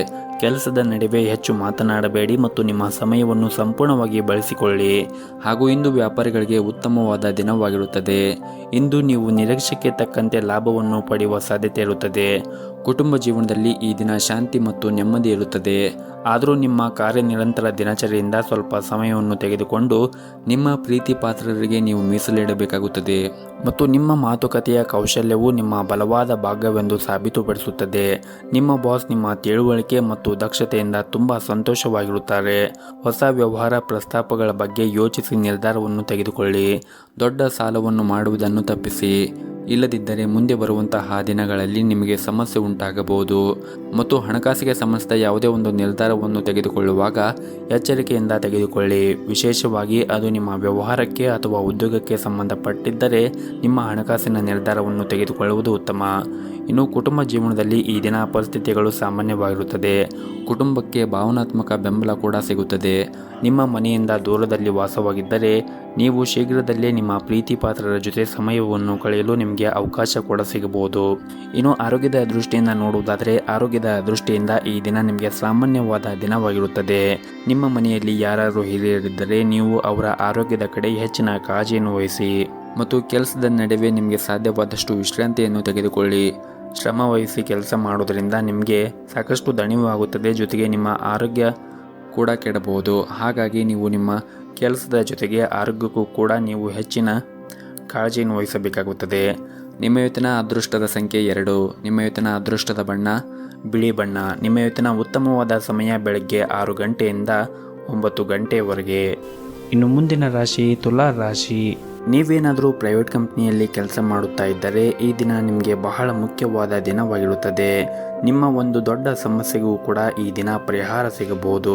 ಕೆಲಸದ ನಡುವೆ ಹೆಚ್ಚು ಮಾತನಾಡಬೇಡಿ ಮತ್ತು ನಿಮ್ಮ ಸಮಯವನ್ನು ಸಂಪೂರ್ಣವಾಗಿ ಬಳಸಿಕೊಳ್ಳಿ. ಹಾಗೂ ಇಂದು ವ್ಯಾಪಾರಿಗಳಿಗೆ ಉತ್ತಮವಾದ ದಿನವಾಗಿರುತ್ತದೆ. ಇಂದು ನೀವು ನಿರೀಕ್ಷೆಗೆ ತಕ್ಕಂತೆ ಲಾಭವನ್ನು ಪಡೆಯುವ ಸಾಧ್ಯತೆ ಇರುತ್ತದೆ. ಕುಟುಂಬ ಜೀವನದಲ್ಲಿ ಈ ದಿನ ಶಾಂತಿ ಮತ್ತು ನೆಮ್ಮದಿ ಇರುತ್ತದೆ. ಆದರೂ ನಿಮ್ಮ ಕಾರ್ಯನಿರಂತರ ದಿನಚರಿಯಿಂದ ಸ್ವಲ್ಪ ಸಮಯವನ್ನು ತೆಗೆದುಕೊಂಡು ನಿಮ್ಮ ಪ್ರೀತಿ ಪಾತ್ರರಿಗೆ ನೀವು ಮೀಸಲಿಡಬೇಕಾಗುತ್ತದೆ. ಮತ್ತು ನಿಮ್ಮ ಮಾತುಕತೆಯ ಕೌಶಲ್ಯವು ನಿಮ್ಮ ಬಲವಾದ ಭಾಗವೆಂದು ಸಾಬೀತುಪಡಿಸುತ್ತದೆ. ನಿಮ್ಮ ಬಾಸ್ ನಿಮ್ಮ ತಿಳುವಳಿಕೆ ಮತ್ತು ದಕ್ಷತೆಯಿಂದ ತುಂಬ ಸಂತೋಷವಾಗಿರುತ್ತಾರೆ. ಹೊಸ ವ್ಯವಹಾರ ಪ್ರಸ್ತಾಪಗಳ ಬಗ್ಗೆ ಯೋಚಿಸಿ ನಿರ್ಧಾರವನ್ನು ತೆಗೆದುಕೊಳ್ಳಿ. ದೊಡ್ಡ ಸಾಲವನ್ನು ಮಾಡುವುದನ್ನು ತಪ್ಪಿಸಿ. ಇಲ್ಲದಿದ್ದರೆ ಮುಂದೆ ಬರುವಂತಹ ದಿನಗಳಲ್ಲಿ ನಿಮಗೆ ಸಮಸ್ಯೆ ಉಂಟಾಗಬಹುದು. ಮತ್ತು ಹಣಕಾಸಿಗೆ ಸಂಬಂಧಿಸಿದ ಯಾವುದೇ ಒಂದು ನಿರ್ಧಾರವನ್ನು ತೆಗೆದುಕೊಳ್ಳುವಾಗ ಎಚ್ಚರಿಕೆಯಿಂದ ತೆಗೆದುಕೊಳ್ಳಿ. ವಿಶೇಷವಾಗಿ ಅದು ನಿಮ್ಮ ವ್ಯವಹಾರಕ್ಕೆ ಅಥವಾ ಉದ್ಯೋಗಕ್ಕೆ ಸಂಬಂಧಪಟ್ಟಿದ್ದರೆ ನಿಮ್ಮ ಹಣಕಾಸಿನ ನಿರ್ಧಾರವನ್ನು ತೆಗೆದುಕೊಳ್ಳುವುದು ಉತ್ತಮ. ಇನ್ನು ಕುಟುಂಬ ಜೀವನದಲ್ಲಿ ಈ ದಿನ ಪರಿಸ್ಥಿತಿಗಳು ಸಾಮಾನ್ಯವಾಗಿರುತ್ತದೆ. ಕುಟುಂಬಕ್ಕೆ ಭಾವನಾತ್ಮಕ ಬೆಂಬಲ ಕೂಡ ಸಿಗುತ್ತದೆ. ನಿಮ್ಮ ಮನೆಯಿಂದ ದೂರದಲ್ಲಿ ವಾಸವಾಗಿದ್ದರೆ ನೀವು ಶೀಘ್ರದಲ್ಲೇ ನಿಮ್ಮ ಪ್ರೀತಿ ಪಾತ್ರರ ಜೊತೆ ಸಮಯವನ್ನು ಕಳೆಯಲು ನಿಮಗೆ ಅವಕಾಶ ಕೂಡ ಸಿಗಬಹುದು. ಇನ್ನು ಆರೋಗ್ಯದ ದೃಷ್ಟಿಯಿಂದ ನೋಡುವುದಾದರೆ ಆರೋಗ್ಯದ ದೃಷ್ಟಿಯಿಂದ ಈ ದಿನ ನಿಮಗೆ ಸಾಮಾನ್ಯವಾದ ದಿನವಾಗಿರುತ್ತದೆ. ನಿಮ್ಮ ಮನೆಯಲ್ಲಿ ಯಾರಾದರೂ ಹಿರಿಯರಿದ್ದರೆ ನೀವು ಅವರ ಆರೋಗ್ಯದ ಕಡೆ ಹೆಚ್ಚಿನ ಕಾಳಜಿಯನ್ನು ವಹಿಸಿ. ಮತ್ತು ಕೆಲಸದ ನಡುವೆ ನಿಮಗೆ ಸಾಧ್ಯವಾದಷ್ಟು ವಿಶ್ರಾಂತಿಯನ್ನು ತೆಗೆದುಕೊಳ್ಳಿ. ಶ್ರಮ ವಹಿಸಿ ಕೆಲಸ ಮಾಡೋದರಿಂದ ನಿಮಗೆ ಸಾಕಷ್ಟು ದಣಿವು ಆಗುತ್ತದೆ. ಜೊತೆಗೆ ನಿಮ್ಮ ಆರೋಗ್ಯ ಕೂಡ ಕೆಡಬಹುದು. ಹಾಗಾಗಿ ನೀವು ನಿಮ್ಮ ಕೆಲಸದ ಜೊತೆಗೆ ಆರೋಗ್ಯಕ್ಕೂ ಕೂಡ ನೀವು ಹೆಚ್ಚಿನ ಕಾಳಜಿಯನ್ನು ವಹಿಸಬೇಕಾಗುತ್ತದೆ. ನಿಮ್ಮ ಇವತ್ತಿನ ಅದೃಷ್ಟದ ಸಂಖ್ಯೆ 2. ನಿಮ್ಮ ಇವತ್ತಿನ ಅದೃಷ್ಟದ ಬಣ್ಣ ಬಿಳಿ ಬಣ್ಣ. ನಿಮ್ಮ ಇವತ್ತಿನ ಉತ್ತಮವಾದ ಸಮಯ ಬೆಳಗ್ಗೆ 6 ಗಂಟೆಯಿಂದ 9 ಗಂಟೆವರೆಗೆ. ಇನ್ನು ಮುಂದಿನ ರಾಶಿ ತುಲಾ ರಾಶಿ. ನೀವೇನಾದರೂ ಪ್ರೈವೇಟ್ ಕಂಪ್ನಿಯಲ್ಲಿ ಕೆಲಸ ಮಾಡುತ್ತಾ ಇದ್ದರೆ ಈ ದಿನ ನಿಮಗೆ ಬಹಳ ಮುಖ್ಯವಾದ ದಿನವಾಗಿರುತ್ತದೆ. ನಿಮ್ಮ ಒಂದು ದೊಡ್ಡ ಸಮಸ್ಯೆಗೂ ಕೂಡ ಈ ದಿನ ಪರಿಹಾರ ಸಿಗಬಹುದು.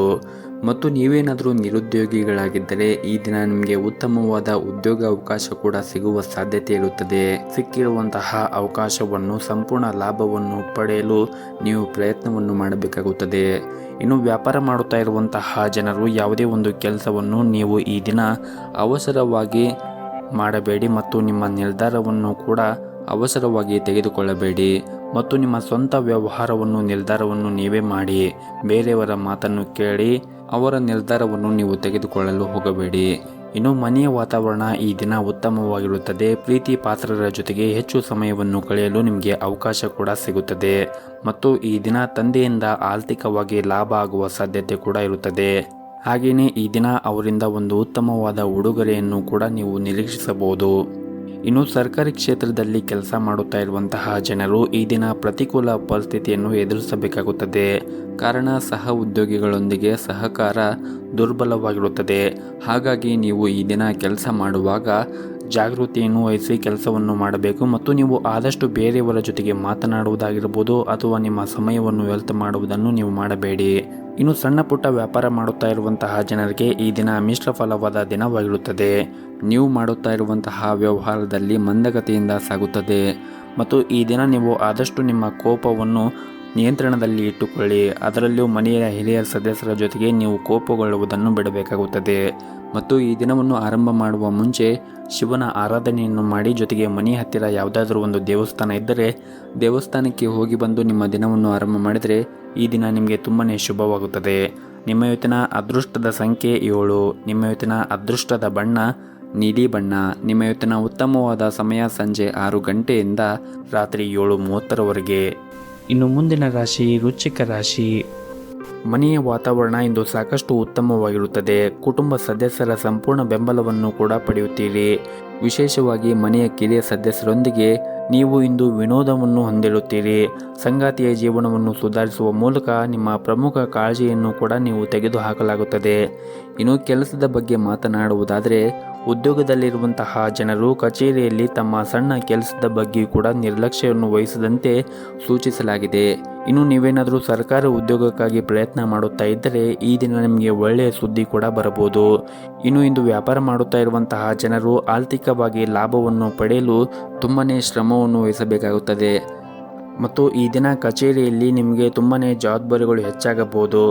ಮತ್ತು ನೀವೇನಾದರೂ ನಿರುದ್ಯೋಗಿಗಳಾಗಿದ್ದರೆ ಈ ದಿನ ನಿಮಗೆ ಉತ್ತಮವಾದ ಉದ್ಯೋಗ ಅವಕಾಶ ಕೂಡ ಸಿಗುವ ಸಾಧ್ಯತೆ ಇರುತ್ತದೆ. ಸಿಕ್ಕಿರುವಂತಹ ಅವಕಾಶವನ್ನು ಸಂಪೂರ್ಣ ಲಾಭವನ್ನು ಪಡೆಯಲು ನೀವು ಪ್ರಯತ್ನವನ್ನು ಮಾಡಬೇಕಾಗುತ್ತದೆ. ಇನ್ನು ವ್ಯಾಪಾರ ಮಾಡುತ್ತಾ ಇರುವಂತಹ ಜನರು ಯಾವುದೇ ಒಂದು ಕೆಲಸವನ್ನು ನೀವು ಈ ದಿನ ಅವಸರವಾಗಿ ಮಾಡಬೇಡಿ ಮತ್ತು ನಿಮ್ಮ ನಿರ್ಧಾರವನ್ನು ಕೂಡ ಅವಸರವಾಗಿ ತೆಗೆದುಕೊಳ್ಳಬೇಡಿ ಮತ್ತು ನಿಮ್ಮ ಸ್ವಂತ ನಿರ್ಧಾರವನ್ನು ನೀವೇ ಮಾಡಿ. ಬೇರೆಯವರ ಮಾತನ್ನು ಕೇಳಿ ಅವರ ನಿರ್ಧಾರವನ್ನು ನೀವು ತೆಗೆದುಕೊಳ್ಳಲು ಹೋಗಬೇಡಿ. ಇನ್ನು ಮನೆಯ ವಾತಾವರಣ ಈ ದಿನ ಉತ್ತಮವಾಗಿರುತ್ತದೆ. ಪ್ರೀತಿ ಪಾತ್ರರ ಜೊತೆಗೆ ಹೆಚ್ಚು ಸಮಯವನ್ನು ಕಳೆಯಲು ನಿಮಗೆ ಅವಕಾಶ ಕೂಡ ಸಿಗುತ್ತದೆ ಮತ್ತು ಈ ದಿನ ತಂದೆಯಿಂದ ಆರ್ಥಿಕವಾಗಿ ಲಾಭ ಆಗುವ ಸಾಧ್ಯತೆ ಕೂಡ ಇರುತ್ತದೆ. ಹಾಗೆಯೇ ಈ ದಿನ ಅವರಿಂದ ಒಂದು ಉತ್ತಮವಾದ ಉಡುಗೊರೆಯನ್ನು ಕೂಡ ನೀವು ನಿರೀಕ್ಷಿಸಬಹುದು. ಇನ್ನು ಸರ್ಕಾರಿ ಕ್ಷೇತ್ರದಲ್ಲಿ ಕೆಲಸ ಮಾಡುತ್ತಾ ಇರುವಂತಹ ಜನರು ಈ ದಿನ ಪ್ರತಿಕೂಲ ಪರಿಸ್ಥಿತಿಯನ್ನು ಎದುರಿಸಬೇಕಾಗುತ್ತದೆ. ಕಾರಣ ಸಹ ಉದ್ಯೋಗಿಗಳೊಂದಿಗೆ ಸಹಕಾರ ದುರ್ಬಲವಾಗಿರುತ್ತದೆ. ಹಾಗಾಗಿ ನೀವು ಈ ದಿನ ಕೆಲಸ ಮಾಡುವಾಗ ಜಾಗೃತಿಯನ್ನು ವಹಿಸಿ ಕೆಲಸವನ್ನು ಮಾಡಬೇಕು ಮತ್ತು ನೀವು ಆದಷ್ಟು ಬೇರೆಯವರ ಜೊತೆಗೆ ಮಾತನಾಡುವುದಾಗಿರ್ಬೋದು ಅಥವಾ ನಿಮ್ಮ ಸಮಯವನ್ನು ವ್ಯರ್ಥ ಮಾಡುವುದನ್ನು ನೀವು ಮಾಡಬೇಡಿ. ಇನ್ನು ಸಣ್ಣ ಪುಟ್ಟ ವ್ಯಾಪಾರ ಮಾಡುತ್ತಾ ಇರುವಂತಹ ಜನರಿಗೆ ಈ ದಿನ ಮಿಶ್ರ ಫಲವಾದ ದಿನವಾಗಿರುತ್ತದೆ. ನೀವು ಮಾಡುತ್ತಾ ಇರುವಂತಹ ವ್ಯವಹಾರದಲ್ಲಿ ಮಂದಗತಿಯಿಂದ ಸಾಗುತ್ತದೆ ಮತ್ತು ಈ ದಿನ ನೀವು ಆದಷ್ಟು ನಿಮ್ಮ ಕೋಪವನ್ನು ನಿಯಂತ್ರಣದಲ್ಲಿ ಇಟ್ಟುಕೊಳ್ಳಿ. ಅದರಲ್ಲೂ ಮನೆಯ ಹಿರಿಯ ಸದಸ್ಯರ ಜೊತೆಗೆ ನೀವು ಕೋಪಗೊಳ್ಳುವುದನ್ನು ಬಿಡಬೇಕಾಗುತ್ತದೆ ಮತ್ತು ಈ ದಿನವನ್ನು ಆರಂಭ ಮಾಡುವ ಮುಂಚೆ ಶಿವನ ಆರಾಧನೆಯನ್ನು ಮಾಡಿ, ಜೊತೆಗೆ ಮನೆಯ ಹತ್ತಿರ ಯಾವುದಾದ್ರೂ ಒಂದು ದೇವಸ್ಥಾನ ಇದ್ದರೆ ದೇವಸ್ಥಾನಕ್ಕೆ ಹೋಗಿ ಬಂದು ನಿಮ್ಮ ದಿನವನ್ನು ಆರಂಭ ಮಾಡಿದರೆ ಈ ದಿನ ನಿಮಗೆ ತುಂಬಾ ಶುಭವಾಗುತ್ತದೆ. ನಿಮ್ಮ ಇವತ್ತಿನ ಅದೃಷ್ಟದ ಸಂಖ್ಯೆ 7. ನಿಮ್ಮ ಇವತ್ತಿನ ಅದೃಷ್ಟದ ಬಣ್ಣ ನೀಲಿ ಬಣ್ಣ. ನಿಮ್ಮ ಇವತ್ತಿನ ಉತ್ತಮವಾದ ಸಮಯ ಸಂಜೆ 6 ಗಂಟೆಯಿಂದ ರಾತ್ರಿ 7:30ರವರೆಗೆ. ಇನ್ನು ಮುಂದಿನ ರಾಶಿ ವೃಶ್ಚಿಕ ರಾಶಿ. ಮನೆಯ ವಾತಾವರಣ ಇಂದು ಸಾಕಷ್ಟು ಉತ್ತಮವಾಗಿರುತ್ತದೆ. ಕುಟುಂಬ ಸದಸ್ಯರ ಸಂಪೂರ್ಣ ಬೆಂಬಲವನ್ನು ಕೂಡ ಪಡೆಯುತ್ತೀರಿ. ವಿಶೇಷವಾಗಿ ಮನೆಯ ಕಿರಿಯ ಸದಸ್ಯರೊಂದಿಗೆ ನೀವು ಇಂದು ವಿನೋದವನ್ನು ಹೊಂದಿರುತ್ತೀರಿ. ಸಂಗಾತಿಯ ಜೀವನವನ್ನು ಸುಧಾರಿಸುವ ಮೂಲಕ ನಿಮ್ಮ ಪ್ರಮುಖ ಕಾಳಜಿಯನ್ನು ಕೂಡ ನೀವು ತೆಗೆದುಹಾಕಲಾಗುತ್ತದೆ. ಇನ್ನು ಕೆಲಸದ ಬಗ್ಗೆ ಮಾತನಾಡುವುದಾದರೆ ಉದ್ಯೋಗದಲ್ಲಿರುವಂತಹ ಜನರು ಕಚೇರಿಯಲ್ಲಿ ತಮ್ಮ ಸಣ್ಣ ಕೆಲಸದ ಬಗ್ಗೆ ಕೂಡ ನಿರ್ಲಕ್ಷ್ಯವನ್ನು ವಹಿಸದಂತೆ ಸೂಚಿಸಲಾಗಿದೆ. ಇನ್ನು ನೀವೇನಾದರೂ ಸರ್ಕಾರಿ ಉದ್ಯೋಗಕ್ಕಾಗಿ ಪ್ರಯತ್ನ ಮಾಡುತ್ತಾ ಇದ್ದರೆ ಈ ದಿನ ನಿಮಗೆ ಒಳ್ಳೆಯ ಸುದ್ದಿ ಕೂಡ ಬರಬಹುದು. ಇನ್ನು ಇಂದು ವ್ಯಾಪಾರ ಮಾಡುತ್ತಾ ಇರುವಂತಹ ಜನರು ಆರ್ಥಿಕವಾಗಿ ಲಾಭವನ್ನು ಪಡೆಯಲು ತುಂಬಾ ಶ್ರಮವನ್ನು ವಹಿಸಬೇಕಾಗುತ್ತದೆ ಮತ್ತು ಈ ದಿನ ಕಚೇರಿಯಲ್ಲಿ ನಿಮಗೆ ತುಂಬಾ ಜವಾಬ್ದಾರಿಗಳು ಹೆಚ್ಚಾಗಬಹುದು.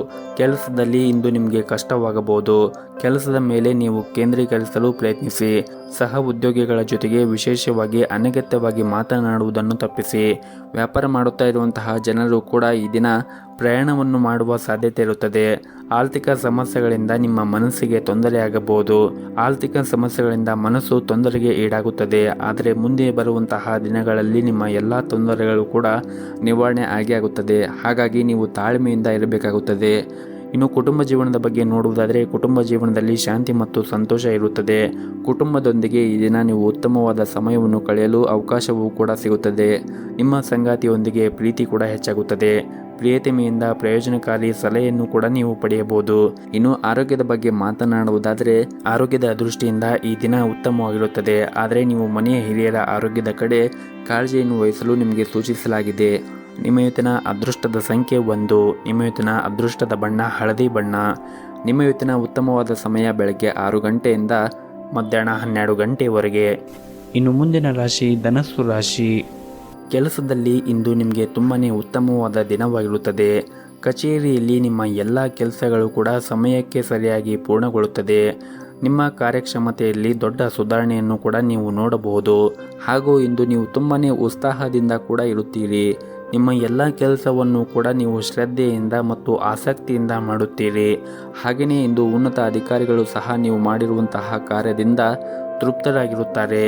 ಕೆಲಸದಲ್ಲಿ ಇಂದು ನಿಮಗೆ ಕಷ್ಟವಾಗಬಹುದು. ಕೆಲಸದ ಮೇಲೆ ನೀವು ಕೇಂದ್ರೀಕರಿಸಲು ಪ್ರಯತ್ನಿಸಿ. ಸಹ ಉದ್ಯೋಗಿಗಳ ಜೊತೆಗೆ ವಿಶೇಷವಾಗಿ ಅನಗತ್ಯವಾಗಿ ಮಾತನಾಡುವುದನ್ನು ತಪ್ಪಿಸಿ. ವ್ಯಾಪಾರ ಮಾಡುತ್ತಾ ಇರುವಂತಹ ಜನರು ಕೂಡ ಈ ದಿನ ಪ್ರಯಾಣವನ್ನು ಮಾಡುವ ಸಾಧ್ಯತೆ ಇರುತ್ತದೆ. ಆರ್ಥಿಕ ಸಮಸ್ಯೆಗಳಿಂದ ನಿಮ್ಮ ಮನಸ್ಸಿಗೆ ತೊಂದರೆಯಾಗಬಹುದು. ಆರ್ಥಿಕ ಸಮಸ್ಯೆಗಳಿಂದ ಮನಸ್ಸು ತೊಂದರೆಗೆ ಈಡಾಗುತ್ತದೆ. ಆದರೆ ಮುಂದೆ ಬರುವಂತಹ ದಿನಗಳಲ್ಲಿ ನಿಮ್ಮ ಎಲ್ಲ ತೊಂದರೆಗಳು ಕೂಡ ನಿವಾರಣೆ ಆಗುತ್ತದೆ. ಹಾಗಾಗಿ ನೀವು ತಾಳ್ಮೆಯಿಂದ ಇರಬೇಕಾಗುತ್ತದೆ. ಇನ್ನು ಕುಟುಂಬ ಜೀವನದ ಬಗ್ಗೆ ನೋಡುವುದಾದರೆ ಕುಟುಂಬ ಜೀವನದಲ್ಲಿ ಶಾಂತಿ ಮತ್ತು ಸಂತೋಷ ಇರುತ್ತದೆ. ಕುಟುಂಬದೊಂದಿಗೆ ಈ ದಿನ ನೀವು ಉತ್ತಮವಾದ ಸಮಯವನ್ನು ಕಳೆಯಲು ಅವಕಾಶವೂ ಕೂಡ ಸಿಗುತ್ತದೆ. ನಿಮ್ಮ ಸಂಗಾತಿಯೊಂದಿಗೆ ಪ್ರೀತಿ ಕೂಡ ಹೆಚ್ಚಾಗುತ್ತದೆ. ಪ್ರಿಯತಮೆಯಿಂದ ಪ್ರಯೋಜನಕಾರಿ ಸಲಹೆಯನ್ನು ಕೂಡ ನೀವು ಪಡೆಯಬಹುದು. ಇನ್ನು ಆರೋಗ್ಯದ ಬಗ್ಗೆ ಮಾತನಾಡುವುದಾದರೆ ಆರೋಗ್ಯದ ದೃಷ್ಟಿಯಿಂದ ಈ ದಿನ ಉತ್ತಮವಾಗಿರುತ್ತದೆ. ಆದರೆ ನೀವು ಮನೆಯ ಹಿರಿಯರ ಆರೋಗ್ಯದ ಕಡೆ ಕಾಳಜಿಯನ್ನು ವಹಿಸಲು ನಿಮಗೆ ಸೂಚಿಸಲಾಗಿದೆ. ನಿಮ್ಮ ಇವತ್ತಿನ ಅದೃಷ್ಟದ ಸಂಖ್ಯೆ 1. ನಿಮ್ಮ ಇವತ್ತಿನ ಅದೃಷ್ಟದ ಬಣ್ಣ ಹಳದಿ ಬಣ್ಣ. ನಿಮ್ಮ ಇವತ್ತಿನ ಉತ್ತಮವಾದ ಸಮಯ ಬೆಳಗ್ಗೆ 6 ಗಂಟೆಯಿಂದ ಮಧ್ಯಾಹ್ನ 12 ಗಂಟೆವರೆಗೆ. ಇನ್ನು ಮುಂದಿನ ರಾಶಿ ಧನಸ್ಸು ರಾಶಿ. ಕೆಲಸದಲ್ಲಿ ಇಂದು ನಿಮಗೆ ತುಂಬಾ ಉತ್ತಮವಾದ ದಿನವಾಗಿರುತ್ತದೆ. ಕಚೇರಿಯಲ್ಲಿ ನಿಮ್ಮ ಎಲ್ಲ ಕೆಲಸಗಳು ಕೂಡ ಸಮಯಕ್ಕೆ ಸರಿಯಾಗಿ ಪೂರ್ಣಗೊಳ್ಳುತ್ತದೆ. ನಿಮ್ಮ ಕಾರ್ಯಕ್ಷಮತೆಯಲ್ಲಿ ದೊಡ್ಡ ಸುಧಾರಣೆಯನ್ನು ಕೂಡ ನೀವು ನೋಡಬಹುದು. ಹಾಗೂ ಇಂದು ನೀವು ತುಂಬಾ ಉತ್ಸಾಹದಿಂದ ಕೂಡ ಇರುತ್ತೀರಿ. ನಿಮ್ಮ ಎಲ್ಲ ಕೆಲಸವನ್ನು ಕೂಡ ನೀವು ಶ್ರದ್ಧೆಯಿಂದ ಮತ್ತು ಆಸಕ್ತಿಯಿಂದ ಮಾಡುತ್ತೀರಿ. ಹಾಗೆಯೇ ಇಂದು ಉನ್ನತ ಅಧಿಕಾರಿಗಳು ಸಹ ನೀವು ಮಾಡಿರುವಂತಹ ಕಾರ್ಯದಿಂದ ತೃಪ್ತರಾಗಿರುತ್ತಾರೆ.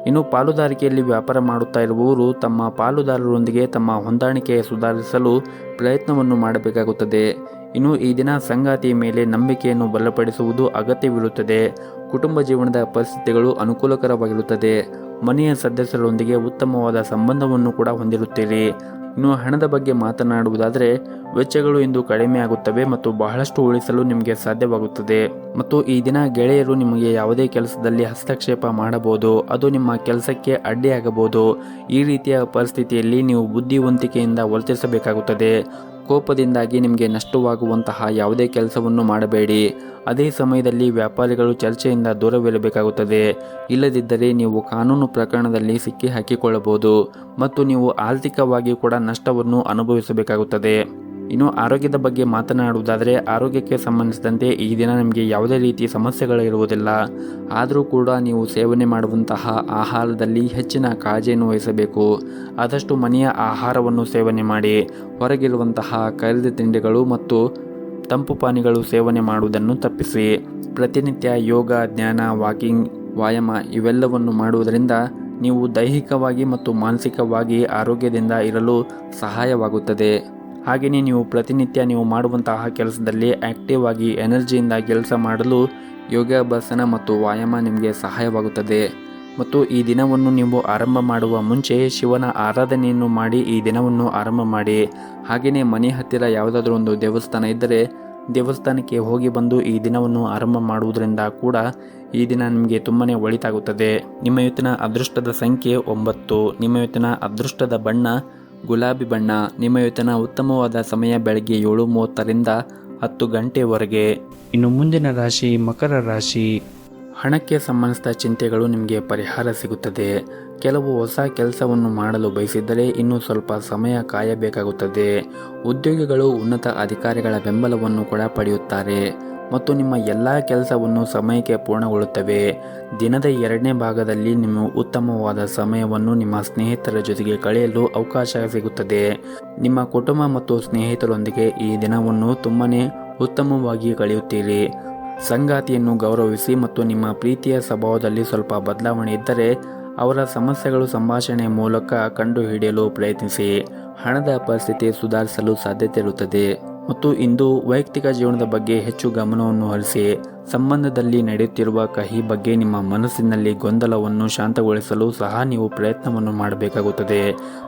ಇನ್ನು ಪಾಲುದಾರಿಕೆಯಲ್ಲಿ ವ್ಯಾಪಾರ ಮಾಡುತ್ತಾ ಇರುವವರು ತಮ್ಮ ಪಾಲುದಾರರೊಂದಿಗೆ ತಮ್ಮ ಹೊಂದಾಣಿಕೆ ಸುಧಾರಿಸಲು ಪ್ರಯತ್ನವನ್ನು ಮಾಡಬೇಕಾಗುತ್ತದೆ. ಇನ್ನು ಈ ದಿನ ಸಂಗಾತಿಯ ಮೇಲೆ ನಂಬಿಕೆಯನ್ನು ಬಲಪಡಿಸುವುದು ಅಗತ್ಯವಿರುತ್ತದೆ. ಕುಟುಂಬ ಜೀವನದ ಪರಿಸ್ಥಿತಿಗಳು ಅನುಕೂಲಕರವಾಗಿರುತ್ತದೆ. ಮನೆಯ ಸದಸ್ಯರೊಂದಿಗೆ ಉತ್ತಮವಾದ ಸಂಬಂಧವನ್ನು ಕೂಡ ಹೊಂದಿರುತ್ತೀರಿ. ಇನ್ನು ಹಣದ ಬಗ್ಗೆ ಮಾತನಾಡುವುದಾದರೆ ವೆಚ್ಚಗಳು ಇಂದು ಕಡಿಮೆ ಆಗುತ್ತವೆ ಮತ್ತು ಬಹಳಷ್ಟು ಉಳಿಸಲು ನಿಮಗೆ ಸಾಧ್ಯವಾಗುತ್ತದೆ. ಮತ್ತು ಈ ದಿನ ಗೆಳೆಯರು ನಿಮಗೆ ಯಾವುದೇ ಕೆಲಸದಲ್ಲಿ ಹಸ್ತಕ್ಷೇಪ ಮಾಡಬಹುದು, ಅದು ನಿಮ್ಮ ಕೆಲಸಕ್ಕೆ ಅಡ್ಡಿಯಾಗಬಹುದು. ಈ ರೀತಿಯ ಪರಿಸ್ಥಿತಿಯಲ್ಲಿ ನೀವು ಬುದ್ಧಿವಂತಿಕೆಯಿಂದ ವರ್ತಿಸಬೇಕಾಗುತ್ತದೆ. ಕೋಪದಿಂದಾಗಿ ನಿಮಗೆ ನಷ್ಟವಾಗುವಂತಹ ಯಾವುದೇ ಕೆಲಸವನ್ನು ಮಾಡಬೇಡಿ. ಅದೇ ಸಮಯದಲ್ಲಿ ವ್ಯಾಪಾರಿಗಳು ಚರ್ಚೆಯಿಂದ ದೂರವಿರಬೇಕಾಗುತ್ತದೆ. ಇಲ್ಲದಿದ್ದರೆ ನೀವು ಕಾನೂನು ಪ್ರಕರಣದಲ್ಲಿ ಸಿಕ್ಕಿ ಹಾಕಿಕೊಳ್ಳಬಹುದು ಮತ್ತು ನೀವು ಆರ್ಥಿಕವಾಗಿ ಕೂಡ ನಷ್ಟವನ್ನು ಅನುಭವಿಸಬೇಕಾಗುತ್ತದೆ. ಇನ್ನು ಆರೋಗ್ಯದ ಬಗ್ಗೆ ಮಾತನಾಡುವುದಾದರೆ ಆರೋಗ್ಯಕ್ಕೆ ಸಂಬಂಧಿಸಿದಂತೆ ಈ ದಿನ ನಿಮಗೆ ಯಾವುದೇ ರೀತಿಯ ಸಮಸ್ಯೆಗಳು ಇರುವುದಿಲ್ಲ. ಆದರೂ ಕೂಡ ನೀವು ಸೇವನೆ ಮಾಡುವಂತಹ ಆಹಾರದಲ್ಲಿ ಹೆಚ್ಚಿನ ಕಾಳಜಿಯನ್ನು ವಹಿಸಬೇಕು. ಆದಷ್ಟು ಮನೆಯ ಆಹಾರವನ್ನು ಸೇವನೆ ಮಾಡಿ. ಹೊರಗಿರುವಂತಹ ಕರಿದ ತಿಂಡಿಗಳು ಮತ್ತು ತಂಪು ಪಾನೀಯಗಳು ಸೇವನೆ ಮಾಡುವುದನ್ನು ತಪ್ಪಿಸಿ. ಪ್ರತಿನಿತ್ಯ ಯೋಗ, ಧ್ಯಾನ, ವಾಕಿಂಗ್, ವ್ಯಾಯಾಮ ಇವೆಲ್ಲವನ್ನು ಮಾಡುವುದರಿಂದ ನೀವು ದೈಹಿಕವಾಗಿ ಮತ್ತು ಮಾನಸಿಕವಾಗಿ ಆರೋಗ್ಯದಿಂದ ಇರಲು ಸಹಾಯವಾಗುತ್ತದೆ. ಹಾಗೆಯೇ ನೀವು ಪ್ರತಿನಿತ್ಯ ನೀವು ಮಾಡುವಂತಹ ಕೆಲಸದಲ್ಲಿ ಆಕ್ಟಿವ್ ಆಗಿ ಎನರ್ಜಿಯಿಂದ ಕೆಲಸ ಮಾಡಲು ಯೋಗಾಭ್ಯಾಸನ ಮತ್ತು ವ್ಯಾಯಾಮ ನಿಮಗೆ ಸಹಾಯವಾಗುತ್ತದೆ. ಮತ್ತು ಈ ದಿನವನ್ನು ನೀವು ಆರಂಭ ಮಾಡುವ ಮುಂಚೆ ಶಿವನ ಆರಾಧನೆಯನ್ನು ಮಾಡಿ ಈ ದಿನವನ್ನು ಆರಂಭ ಮಾಡಿ. ಹಾಗೆಯೇ ಮನೆ ಹತ್ತಿರ ಯಾವುದಾದ್ರೂ ಒಂದು ದೇವಸ್ಥಾನ ಇದ್ದರೆ ದೇವಸ್ಥಾನಕ್ಕೆ ಹೋಗಿ ಬಂದು ಈ ದಿನವನ್ನು ಆರಂಭ ಮಾಡುವುದರಿಂದ ಕೂಡ ಈ ದಿನ ನಿಮಗೆ ತುಂಬಾ ಒಳಿತಾಗುತ್ತದೆ. ನಿಮ್ಮ ಇವತ್ತಿನ ಅದೃಷ್ಟದ ಸಂಖ್ಯೆ 9. ನಿಮ್ಮ ಇವತ್ತಿನ ಅದೃಷ್ಟದ ಬಣ್ಣ ಗುಲಾಬಿ ಬಣ್ಣ. ನಿಮ್ಮ ಇವತ್ತಿನ ಉತ್ತಮವಾದ ಸಮಯ ಬೆಳಗ್ಗೆ 7:30ರಿಂದ 10 ಗಂಟೆವರೆಗೆ. ಇನ್ನು ಮುಂದಿನ ರಾಶಿ ಮಕರ ರಾಶಿ. ಹಣಕ್ಕೆ ಸಂಬಂಧಿಸಿದ ಚಿಂತೆಗಳು ನಿಮಗೆ ಪರಿಹಾರ ಸಿಗುತ್ತದೆ. ಕೆಲವು ಹೊಸ ಕೆಲಸವನ್ನು ಮಾಡಲು ಬಯಸಿದ್ದರೆ ಇನ್ನೂ ಸ್ವಲ್ಪ ಸಮಯ ಕಾಯಬೇಕಾಗುತ್ತದೆ. ಉದ್ಯೋಗಿಗಳು ಉನ್ನತ ಅಧಿಕಾರಿಗಳ ಬೆಂಬಲವನ್ನು ಕೂಡ ಪಡೆಯುತ್ತಾರೆ ಮತ್ತು ನಿಮ್ಮ ಎಲ್ಲ ಕೆಲಸವನ್ನು ಸಮಯಕ್ಕೆ ಪೂರ್ಣಗೊಳ್ಳುತ್ತವೆ. ದಿನದ 2ನೇ ಭಾಗದಲ್ಲಿ ನಿಮ್ಮ ಉತ್ತಮವಾದ ಸಮಯವನ್ನು ನಿಮ್ಮ ಸ್ನೇಹಿತರ ಜೊತೆಗೆ ಕಳೆಯಲು ಅವಕಾಶ ಸಿಗುತ್ತದೆ. ನಿಮ್ಮ ಕುಟುಂಬ ಮತ್ತು ಸ್ನೇಹಿತರೊಂದಿಗೆ ಈ ದಿನವನ್ನು ತುಂಬಾ ಉತ್ತಮವಾಗಿ ಕಳೆಯುತ್ತೀರಿ. ಸಂಗಾತಿಯನ್ನು ಗೌರವಿಸಿ ಮತ್ತು ನಿಮ್ಮ ಪ್ರೀತಿಯ ಸ್ವಭಾವದಲ್ಲಿ ಸ್ವಲ್ಪ ಬದಲಾವಣೆ ಇದ್ದರೆ ಅವರ ಸಮಸ್ಯೆಗಳು ಸಂಭಾಷಣೆಯ ಮೂಲಕ ಕಂಡುಹಿಡಿಯಲು ಪ್ರಯತ್ನಿಸಿ. ಹಣದ ಪರಿಸ್ಥಿತಿ ಸುಧಾರಿಸಲು ಸಾಧ್ಯತೆ ಇರುತ್ತದೆ ಮತ್ತು ಇಂದು ವೈಯಕ್ತಿಕ ಜೀವನದ ಬಗ್ಗೆ ಹೆಚ್ಚು ಗಮನವನ್ನು ಹರಿಸಿ. ಸಂಬಂಧದಲ್ಲಿ ನಡೆಯುತ್ತಿರುವ ಕಹಿ ಬಗ್ಗೆ ನಿಮ್ಮ ಮನಸ್ಸಿನಲ್ಲಿ ಗೊಂದಲವನ್ನು ಶಾಂತಗೊಳಿಸಲು ಸಹ ನೀವು ಪ್ರಯತ್ನವನ್ನು ಮಾಡಬೇಕಾಗುತ್ತದೆ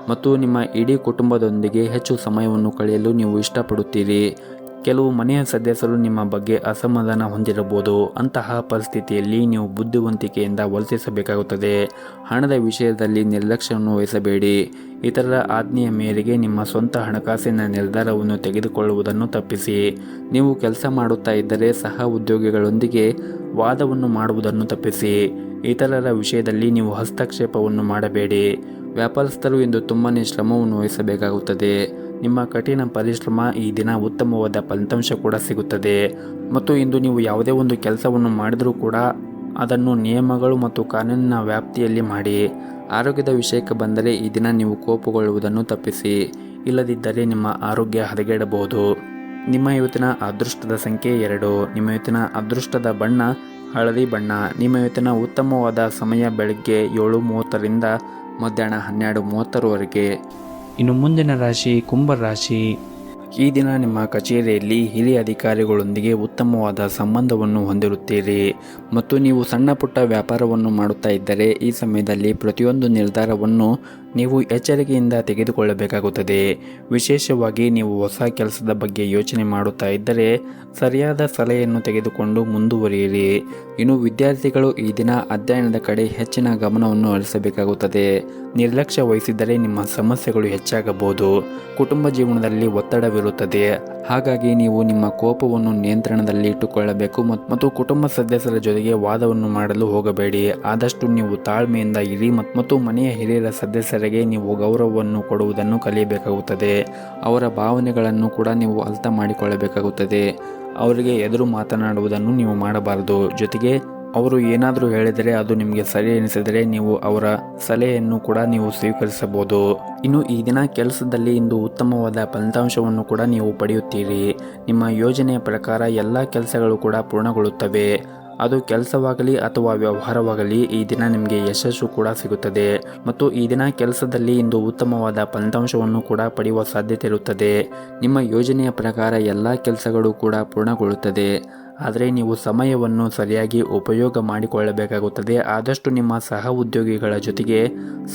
ಮತ್ತು ನಿಮ್ಮ ಇಡೀ ಕುಟುಂಬದೊಂದಿಗೆ ಹೆಚ್ಚು ಸಮಯವನ್ನು ಕಳೆಯಲು ನೀವು ಇಷ್ಟಪಡುತ್ತೀರಿ. ಕೆಲವು ಮನೆಯ ಸದಸ್ಯರು ನಿಮ್ಮ ಬಗ್ಗೆ ಅಸಮಾಧಾನ ಹೊಂದಿರಬಹುದು. ಅಂತಹ ಪರಿಸ್ಥಿತಿಯಲ್ಲಿ ನೀವು ಬುದ್ಧಿವಂತಿಕೆಯಿಂದ ವರ್ತಿಸಬೇಕಾಗುತ್ತದೆ. ಹಣದ ವಿಷಯದಲ್ಲಿ ನಿರ್ಲಕ್ಷ್ಯವನ್ನು ವಹಿಸಬೇಡಿ. ಇತರರ ಆಜ್ಞೆಯ ಮೇರೆಗೆ ನಿಮ್ಮ ಸ್ವಂತ ಹಣಕಾಸಿನ ನಿರ್ಧಾರವನ್ನು ತೆಗೆದುಕೊಳ್ಳುವುದನ್ನು ತಪ್ಪಿಸಿ. ನೀವು ಕೆಲಸ ಮಾಡುತ್ತಾ ಇದ್ದರೆ ಸಹ ಉದ್ಯೋಗಿಗಳೊಂದಿಗೆ ವಾದವನ್ನು ಮಾಡುವುದನ್ನು ತಪ್ಪಿಸಿ. ಇತರರ ವಿಷಯದಲ್ಲಿ ನೀವು ಹಸ್ತಕ್ಷೇಪವನ್ನು ಮಾಡಬೇಡಿ. ವ್ಯಾಪಾರಸ್ಥರು ಇಂದು ತುಂಬಾ ಶ್ರಮವನ್ನು ವಹಿಸಬೇಕಾಗುತ್ತದೆ. ನಿಮ್ಮ ಕಠಿಣ ಪರಿಶ್ರಮ ಈ ದಿನ ಉತ್ತಮವಾದ ಫಲಿತಾಂಶ ಕೂಡ ಸಿಗುತ್ತದೆ ಮತ್ತು ಇಂದು ನೀವು ಯಾವುದೇ ಒಂದು ಕೆಲಸವನ್ನು ಮಾಡಿದರೂ ಕೂಡ ಅದನ್ನು ನಿಯಮಗಳು ಮತ್ತು ಕಾನೂನಿನ ವ್ಯಾಪ್ತಿಯಲ್ಲಿ ಮಾಡಿ. ಆರೋಗ್ಯದ ವಿಷಯಕ್ಕೆ ಬಂದರೆ ಈ ದಿನ ನೀವು ಕೋಪಗೊಳ್ಳುವುದನ್ನು ತಪ್ಪಿಸಿ. ಇಲ್ಲದಿದ್ದರೆ ನಿಮ್ಮ ಆರೋಗ್ಯ ಹದಗೆಡಬಹುದು. ನಿಮ್ಮ ಇವತ್ತಿನ ಅದೃಷ್ಟದ ಸಂಖ್ಯೆ 2. ನಿಮ್ಮ ಇವತ್ತಿನ ಅದೃಷ್ಟದ ಬಣ್ಣ ಹಳದಿ ಬಣ್ಣ. ನಿಮ್ಮ ಇವತ್ತಿನ ಉತ್ತಮವಾದ ಸಮಯ ಬೆಳಗ್ಗೆ 7:30ರಿಂದ ಮಧ್ಯಾಹ್ನ 12:30ವರೆಗೆ. ಇನ್ನು ಮುಂದಿನ ರಾಶಿ ಕುಂಭ ರಾಶಿ. ಈ ದಿನ ನಿಮ್ಮ ಕಚೇರಿಯಲ್ಲಿ ಹಿರಿಯ ಅಧಿಕಾರಿಗಳೊಂದಿಗೆ ಉತ್ತಮವಾದ ಸಂಬಂಧವನ್ನು ಹೊಂದಿರುತ್ತೀರಿ ಮತ್ತು ನೀವು ಸಣ್ಣ ಪುಟ್ಟ ವ್ಯಾಪಾರವನ್ನು ಮಾಡುತ್ತಾ ಇದ್ದರೆ ಈ ಸಮಯದಲ್ಲಿ ಪ್ರತಿಯೊಂದು ನಿರ್ಧಾರವನ್ನು ನೀವು ಎಚ್ಚರಿಕೆಯಿಂದ ತೆಗೆದುಕೊಳ್ಳಬೇಕಾಗುತ್ತದೆ. ವಿಶೇಷವಾಗಿ ನೀವು ಹೊಸ ಕೆಲಸದ ಬಗ್ಗೆ ಯೋಚನೆ ಮಾಡುತ್ತಾ ಇದ್ದರೆ ಸರಿಯಾದ ಸಲಹೆಯನ್ನು ತೆಗೆದುಕೊಂಡು ಮುಂದುವರಿಯಿರಿ. ಇನ್ನು ವಿದ್ಯಾರ್ಥಿಗಳು ಈ ದಿನ ಅಧ್ಯಯನದ ಕಡೆ ಹೆಚ್ಚಿನ ಗಮನವನ್ನು ಹರಿಸಬೇಕಾಗುತ್ತದೆ. ನಿರ್ಲಕ್ಷ್ಯ ವಹಿಸಿದರೆ ನಿಮ್ಮ ಸಮಸ್ಯೆಗಳು ಹೆಚ್ಚಾಗಬಹುದು. ಕುಟುಂಬ ಜೀವನದಲ್ಲಿ ಒತ್ತಡವಿರುತ್ತದೆ. ಹಾಗಾಗಿ ನೀವು ನಿಮ್ಮ ಕೋಪವನ್ನು ನಿಯಂತ್ರಣದಲ್ಲಿ ಇಟ್ಟುಕೊಳ್ಳಬೇಕು ಮತ್ತು ಕುಟುಂಬ ಸದಸ್ಯರ ಜೊತೆಗೆ ವಾದವನ್ನು ಮಾಡಲು ಹೋಗಬೇಡಿ. ಆದಷ್ಟು ನೀವು ತಾಳ್ಮೆಯಿಂದ ಇರಿ ಮತ್ತು ಮನೆಯ ಹಿರಿಯರ ಸದಸ್ಯರಿಗೆ ನೀವು ಗೌರವವನ್ನು ಕೊಡುವುದನ್ನು ಕಲಿಯಬೇಕಾಗುತ್ತದೆ. ಅವರ ಭಾವನೆಗಳನ್ನು ಕೂಡ ನೀವು ಅರ್ಥ ಮಾಡಿಕೊಳ್ಳಬೇಕಾಗುತ್ತದೆ. ಅವರಿಗೆ ಎದುರು ಮಾತನಾಡುವುದನ್ನು ನೀವು ಮಾಡಬಾರದು. ಜೊತೆಗೆ ಅವರು ಏನಾದರೂ ಹೇಳಿದರೆ ಅದು ನಿಮಗೆ ಸರಿ ಎನಿಸಿದರೆ ನೀವು ಅವರ ಸಲಹೆಯನ್ನು ಕೂಡ ನೀವು ಸ್ವೀಕರಿಸಬಹುದು. ಇನ್ನು ಈ ದಿನ ಕೆಲಸದಲ್ಲಿ ಇಂದು ಉತ್ತಮವಾದ ಫಲಿತಾಂಶವನ್ನು ಕೂಡ ನೀವು ಪಡೆಯುತ್ತೀರಿ. ನಿಮ್ಮ ಯೋಜನೆಯ ಪ್ರಕಾರ ಎಲ್ಲ ಕೆಲಸಗಳು ಕೂಡ ಪೂರ್ಣಗೊಳ್ಳುತ್ತವೆ. ಅದು ಕೆಲಸವಾಗಲಿ ಅಥವಾ ವ್ಯವಹಾರವಾಗಲಿ ಈ ದಿನ ನಿಮಗೆ ಯಶಸ್ಸು ಕೂಡ ಸಿಗುತ್ತದೆ ಮತ್ತು ಈ ದಿನ ಕೆಲಸದಲ್ಲಿ ಇಂದು ಉತ್ತಮವಾದ ಫಲಿತಾಂಶವನ್ನು ಕೂಡ ಪಡೆಯುವ ಸಾಧ್ಯತೆ ಇರುತ್ತದೆ. ನಿಮ್ಮ ಯೋಜನೆಯ ಪ್ರಕಾರ ಎಲ್ಲ ಕೆಲಸಗಳು ಕೂಡ ಪೂರ್ಣಗೊಳ್ಳುತ್ತದೆ. ಆದರೆ ನೀವು ಸಮಯವನ್ನು ಸರಿಯಾಗಿ ಉಪಯೋಗ ಮಾಡಿಕೊಳ್ಳಬೇಕಾಗುತ್ತದೆ. ಆದಷ್ಟು ನಿಮ್ಮ ಸಹ ಉದ್ಯೋಗಿಗಳ ಜೊತೆಗೆ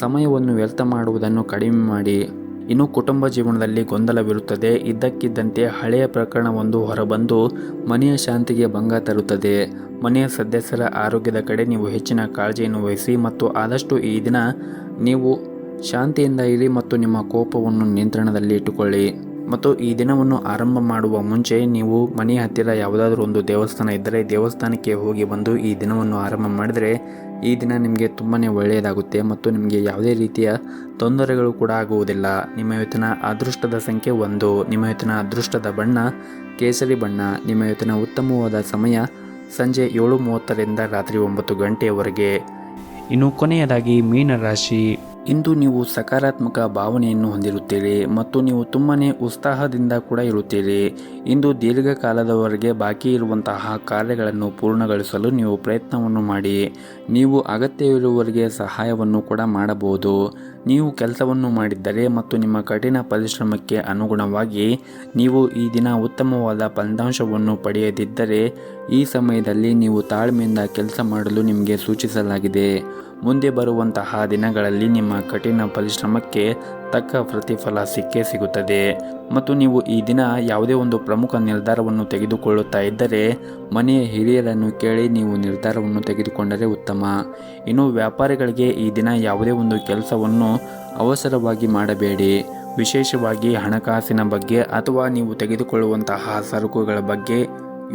ಸಮಯವನ್ನು ವ್ಯರ್ಥ ಮಾಡುವುದನ್ನು ಕಡಿಮೆ ಮಾಡಿ. ಇನ್ನು ಕುಟುಂಬ ಜೀವನದಲ್ಲಿ ಗೊಂದಲವಿರುತ್ತದೆ. ಇದ್ದಕ್ಕಿದ್ದಂತೆ ಹಳೆಯ ಪ್ರಕರಣವೊಂದು ಹೊರಬಂದು ಮನೆಯ ಶಾಂತಿಗೆ ಭಂಗ ತರುತ್ತದೆ. ಮನೆಯ ಸದಸ್ಯರ ಆರೋಗ್ಯದ ಕಡೆ ನೀವು ಹೆಚ್ಚಿನ ಕಾಳಜಿಯನ್ನು ವಹಿಸಿ ಮತ್ತು ಆದಷ್ಟು ಈ ದಿನ ನೀವು ಶಾಂತಿಯಿಂದ ಇರಿ ಮತ್ತು ನಿಮ್ಮ ಕೋಪವನ್ನು ನಿಯಂತ್ರಣದಲ್ಲಿ ಇಟ್ಟುಕೊಳ್ಳಿ. ಮತ್ತು ಈ ದಿನವನ್ನು ಆರಂಭ ಮಾಡುವ ಮುಂಚೆ ನೀವು ಮನೆಯ ಹತ್ತಿರ ಯಾವುದಾದ್ರೂ ಒಂದು ದೇವಸ್ಥಾನ ಇದ್ದರೆ ದೇವಸ್ಥಾನಕ್ಕೆ ಹೋಗಿ ಬಂದು ಈ ದಿನವನ್ನು ಆರಂಭ ಮಾಡಿದರೆ ಈ ದಿನ ನಿಮಗೆ ತುಂಬಾ ಒಳ್ಳೆಯದಾಗುತ್ತೆ ಮತ್ತು ನಿಮಗೆ ಯಾವುದೇ ರೀತಿಯ ತೊಂದರೆಗಳು ಕೂಡ ಆಗುವುದಿಲ್ಲ. ನಿಮ್ಮ ಇವತ್ತಿನ ಅದೃಷ್ಟದ ಸಂಖ್ಯೆ 1. ನಿಮ್ಮ ಇವತ್ತಿನ ಅದೃಷ್ಟದ ಬಣ್ಣ ಕೇಸರಿ ಬಣ್ಣ. ನಿಮ್ಮ ಇವತ್ತಿನ ಉತ್ತಮವಾದ ಸಮಯ ಸಂಜೆ 7:30ರಿಂದ ರಾತ್ರಿ 9 ಗಂಟೆಯವರೆಗೆ. ಇನ್ನು ಕೊನೆಯದಾಗಿ ಮೀನರಾಶಿ. ಇಂದು ನೀವು ಸಕಾರಾತ್ಮಕ ಭಾವನೆಯನ್ನು ಹೊಂದಿರುತ್ತೀರಿ ಮತ್ತು ನೀವು ತುಂಬಾ ಉತ್ಸಾಹದಿಂದ ಕೂಡ ಇರುತ್ತೀರಿ. ಇಂದು ದೀರ್ಘಕಾಲದವರೆಗೆ ಬಾಕಿ ಇರುವಂತಹ ಕಾರ್ಯಗಳನ್ನು ಪೂರ್ಣಗೊಳಿಸಲು ನೀವು ಪ್ರಯತ್ನವನ್ನು ಮಾಡಿ. ನೀವು ಅಗತ್ಯವಿರುವವರಿಗೆ ಸಹಾಯವನ್ನು ಕೂಡ ಮಾಡಬಹುದು. ನೀವು ಕೆಲಸವನ್ನು ಮಾಡಿದ್ದರೆ ಮತ್ತು ನಿಮ್ಮ ಕಠಿಣ ಪರಿಶ್ರಮಕ್ಕೆ ಅನುಗುಣವಾಗಿ ನೀವು ಈ ದಿನ ಉತ್ತಮವಾದ ಫಲಿತಾಂಶವನ್ನು ಪಡೆಯದಿದ್ದರೆ ಈ ಸಮಯದಲ್ಲಿ ನೀವು ತಾಳ್ಮೆಯಿಂದ ಕೆಲಸ ಮಾಡಲು ನಿಮಗೆ ಸೂಚಿಸಲಾಗಿದೆ. ಮುಂದೆ ಬರುವಂತಹ ದಿನಗಳಲ್ಲಿ ನಿಮ್ಮ ಕಠಿಣ ಪರಿಶ್ರಮಕ್ಕೆ ತಕ್ಕ ಪ್ರತಿಫಲ ಸಿಕ್ಕೇ ಸಿಗುತ್ತದೆ. ಮತ್ತು ನೀವು ಈ ದಿನ ಯಾವುದೇ ಒಂದು ಪ್ರಮುಖ ನಿರ್ಧಾರವನ್ನು ತೆಗೆದುಕೊಳ್ಳುತ್ತಾ ಇದ್ದರೆ ಮನೆಯ ಹಿರಿಯರನ್ನು ಕೇಳಿ ನೀವು ನಿರ್ಧಾರವನ್ನು ತೆಗೆದುಕೊಂಡರೆ ಉತ್ತಮ. ಇನ್ನು ವ್ಯಾಪಾರಿಗಳಿಗೆ ಈ ದಿನ ಯಾವುದೇ ಒಂದು ಕೆಲಸವನ್ನು ಅವಸರವಾಗಿ ಮಾಡಬೇಡಿ. ವಿಶೇಷವಾಗಿ ಹಣಕಾಸಿನ ಬಗ್ಗೆ ಅಥವಾ ನೀವು ತೆಗೆದುಕೊಳ್ಳುವಂತಹ ಸರಕುಗಳ ಬಗ್ಗೆ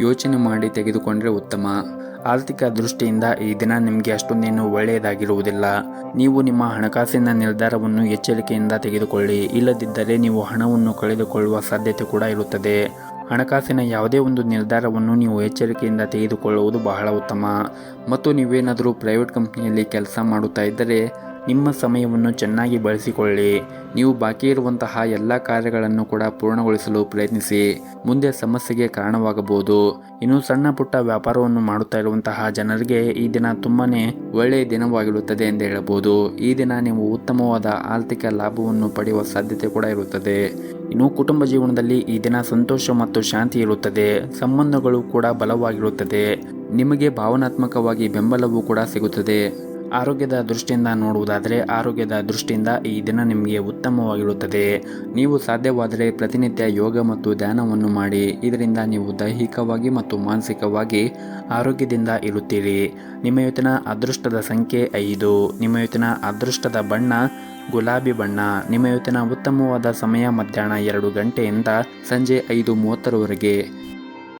ಯೋಚನೆ ಮಾಡಿ ತೆಗೆದುಕೊಂಡರೆ ಉತ್ತಮ. ಆರ್ಥಿಕ ದೃಷ್ಟಿಯಿಂದ ಈ ದಿನ ನಿಮಗೆ ಅಷ್ಟೊಂದೇನು ಒಳ್ಳೆಯದಾಗಿರುವುದಿಲ್ಲ. ನೀವು ನಿಮ್ಮ ಹಣಕಾಸಿನ ನಿರ್ಧಾರವನ್ನು ಎಚ್ಚರಿಕೆಯಿಂದ ತೆಗೆದುಕೊಳ್ಳಿ. ಇಲ್ಲದಿದ್ದರೆ ನೀವು ಹಣವನ್ನು ಕಳೆದುಕೊಳ್ಳುವ ಸಾಧ್ಯತೆ ಕೂಡ ಇರುತ್ತದೆ. ಹಣಕಾಸಿನ ಯಾವುದೇ ಒಂದು ನಿರ್ಧಾರವನ್ನು ನೀವು ಎಚ್ಚರಿಕೆಯಿಂದ ತೆಗೆದುಕೊಳ್ಳುವುದು ಬಹಳ ಉತ್ತಮ. ಮತ್ತು ನೀವೇನಾದರೂ ಪ್ರೈವೇಟ್ ಕಂಪ್ನಿಯಲ್ಲಿ ಕೆಲಸ ಮಾಡುತ್ತಾ ಇದ್ದರೆ ನಿಮ್ಮ ಸಮಯವನ್ನು ಚೆನ್ನಾಗಿ ಬಳಸಿಕೊಳ್ಳಿ. ನೀವು ಬಾಕಿ ಇರುವಂತಹ ಎಲ್ಲ ಕಾರ್ಯಗಳನ್ನು ಕೂಡ ಪೂರ್ಣಗೊಳಿಸಲು ಪ್ರಯತ್ನಿಸಿ. ಮುಂದೆ ಸಮಸ್ಯೆಗೆ ಕಾರಣವಾಗಬಹುದು. ಇನ್ನು ಸಣ್ಣ ಪುಟ್ಟ ವ್ಯಾಪಾರವನ್ನು ಮಾಡುತ್ತಾ ಇರುವಂತಹ ಜನರಿಗೆ ಈ ದಿನ ತುಂಬಾ ಒಳ್ಳೆಯ ದಿನವಾಗಿರುತ್ತದೆ ಎಂದು ಹೇಳಬಹುದು. ಈ ದಿನ ನೀವು ಉತ್ತಮವಾದ ಆರ್ಥಿಕ ಲಾಭವನ್ನು ಪಡೆಯುವ ಸಾಧ್ಯತೆ ಕೂಡ ಇರುತ್ತದೆ. ಇನ್ನು ಕುಟುಂಬ ಜೀವನದಲ್ಲಿ ಈ ದಿನ ಸಂತೋಷ ಮತ್ತು ಶಾಂತಿ ಇರುತ್ತದೆ. ಸಂಬಂಧಗಳು ಕೂಡ ಬಲವಾಗಿರುತ್ತದೆ. ನಿಮಗೆ ಭಾವನಾತ್ಮಕವಾಗಿ ಬೆಂಬಲವೂ ಕೂಡ ಸಿಗುತ್ತದೆ. ಆರೋಗ್ಯದ ದೃಷ್ಟಿಯಿಂದ ನೋಡುವುದಾದರೆ ಆರೋಗ್ಯದ ದೃಷ್ಟಿಯಿಂದ ಈ ದಿನ ನಿಮಗೆ ಉತ್ತಮವಾಗಿರುತ್ತದೆ. ನೀವು ಸಾಧ್ಯವಾದರೆ ಪ್ರತಿನಿತ್ಯ ಯೋಗ ಮತ್ತು ಧ್ಯಾನವನ್ನು ಮಾಡಿ. ಇದರಿಂದ ನೀವು ದೈಹಿಕವಾಗಿ ಮತ್ತು ಮಾನಸಿಕವಾಗಿ ಆರೋಗ್ಯದಿಂದ ಇರುತ್ತೀರಿ. ನಿಮ್ಮ ಇವತ್ತಿನ ಅದೃಷ್ಟದ ಸಂಖ್ಯೆ 5. ನಿಮ್ಮ ಇವತ್ತಿನ ಅದೃಷ್ಟದ ಬಣ್ಣ ಗುಲಾಬಿ ಬಣ್ಣ. ನಿಮ್ಮ ಇವತ್ತಿನ ಉತ್ತಮವಾದ ಸಮಯ ಮಧ್ಯಾಹ್ನ 2 ಗಂಟೆಯಿಂದ ಸಂಜೆ 5:30ರವರೆಗೆ.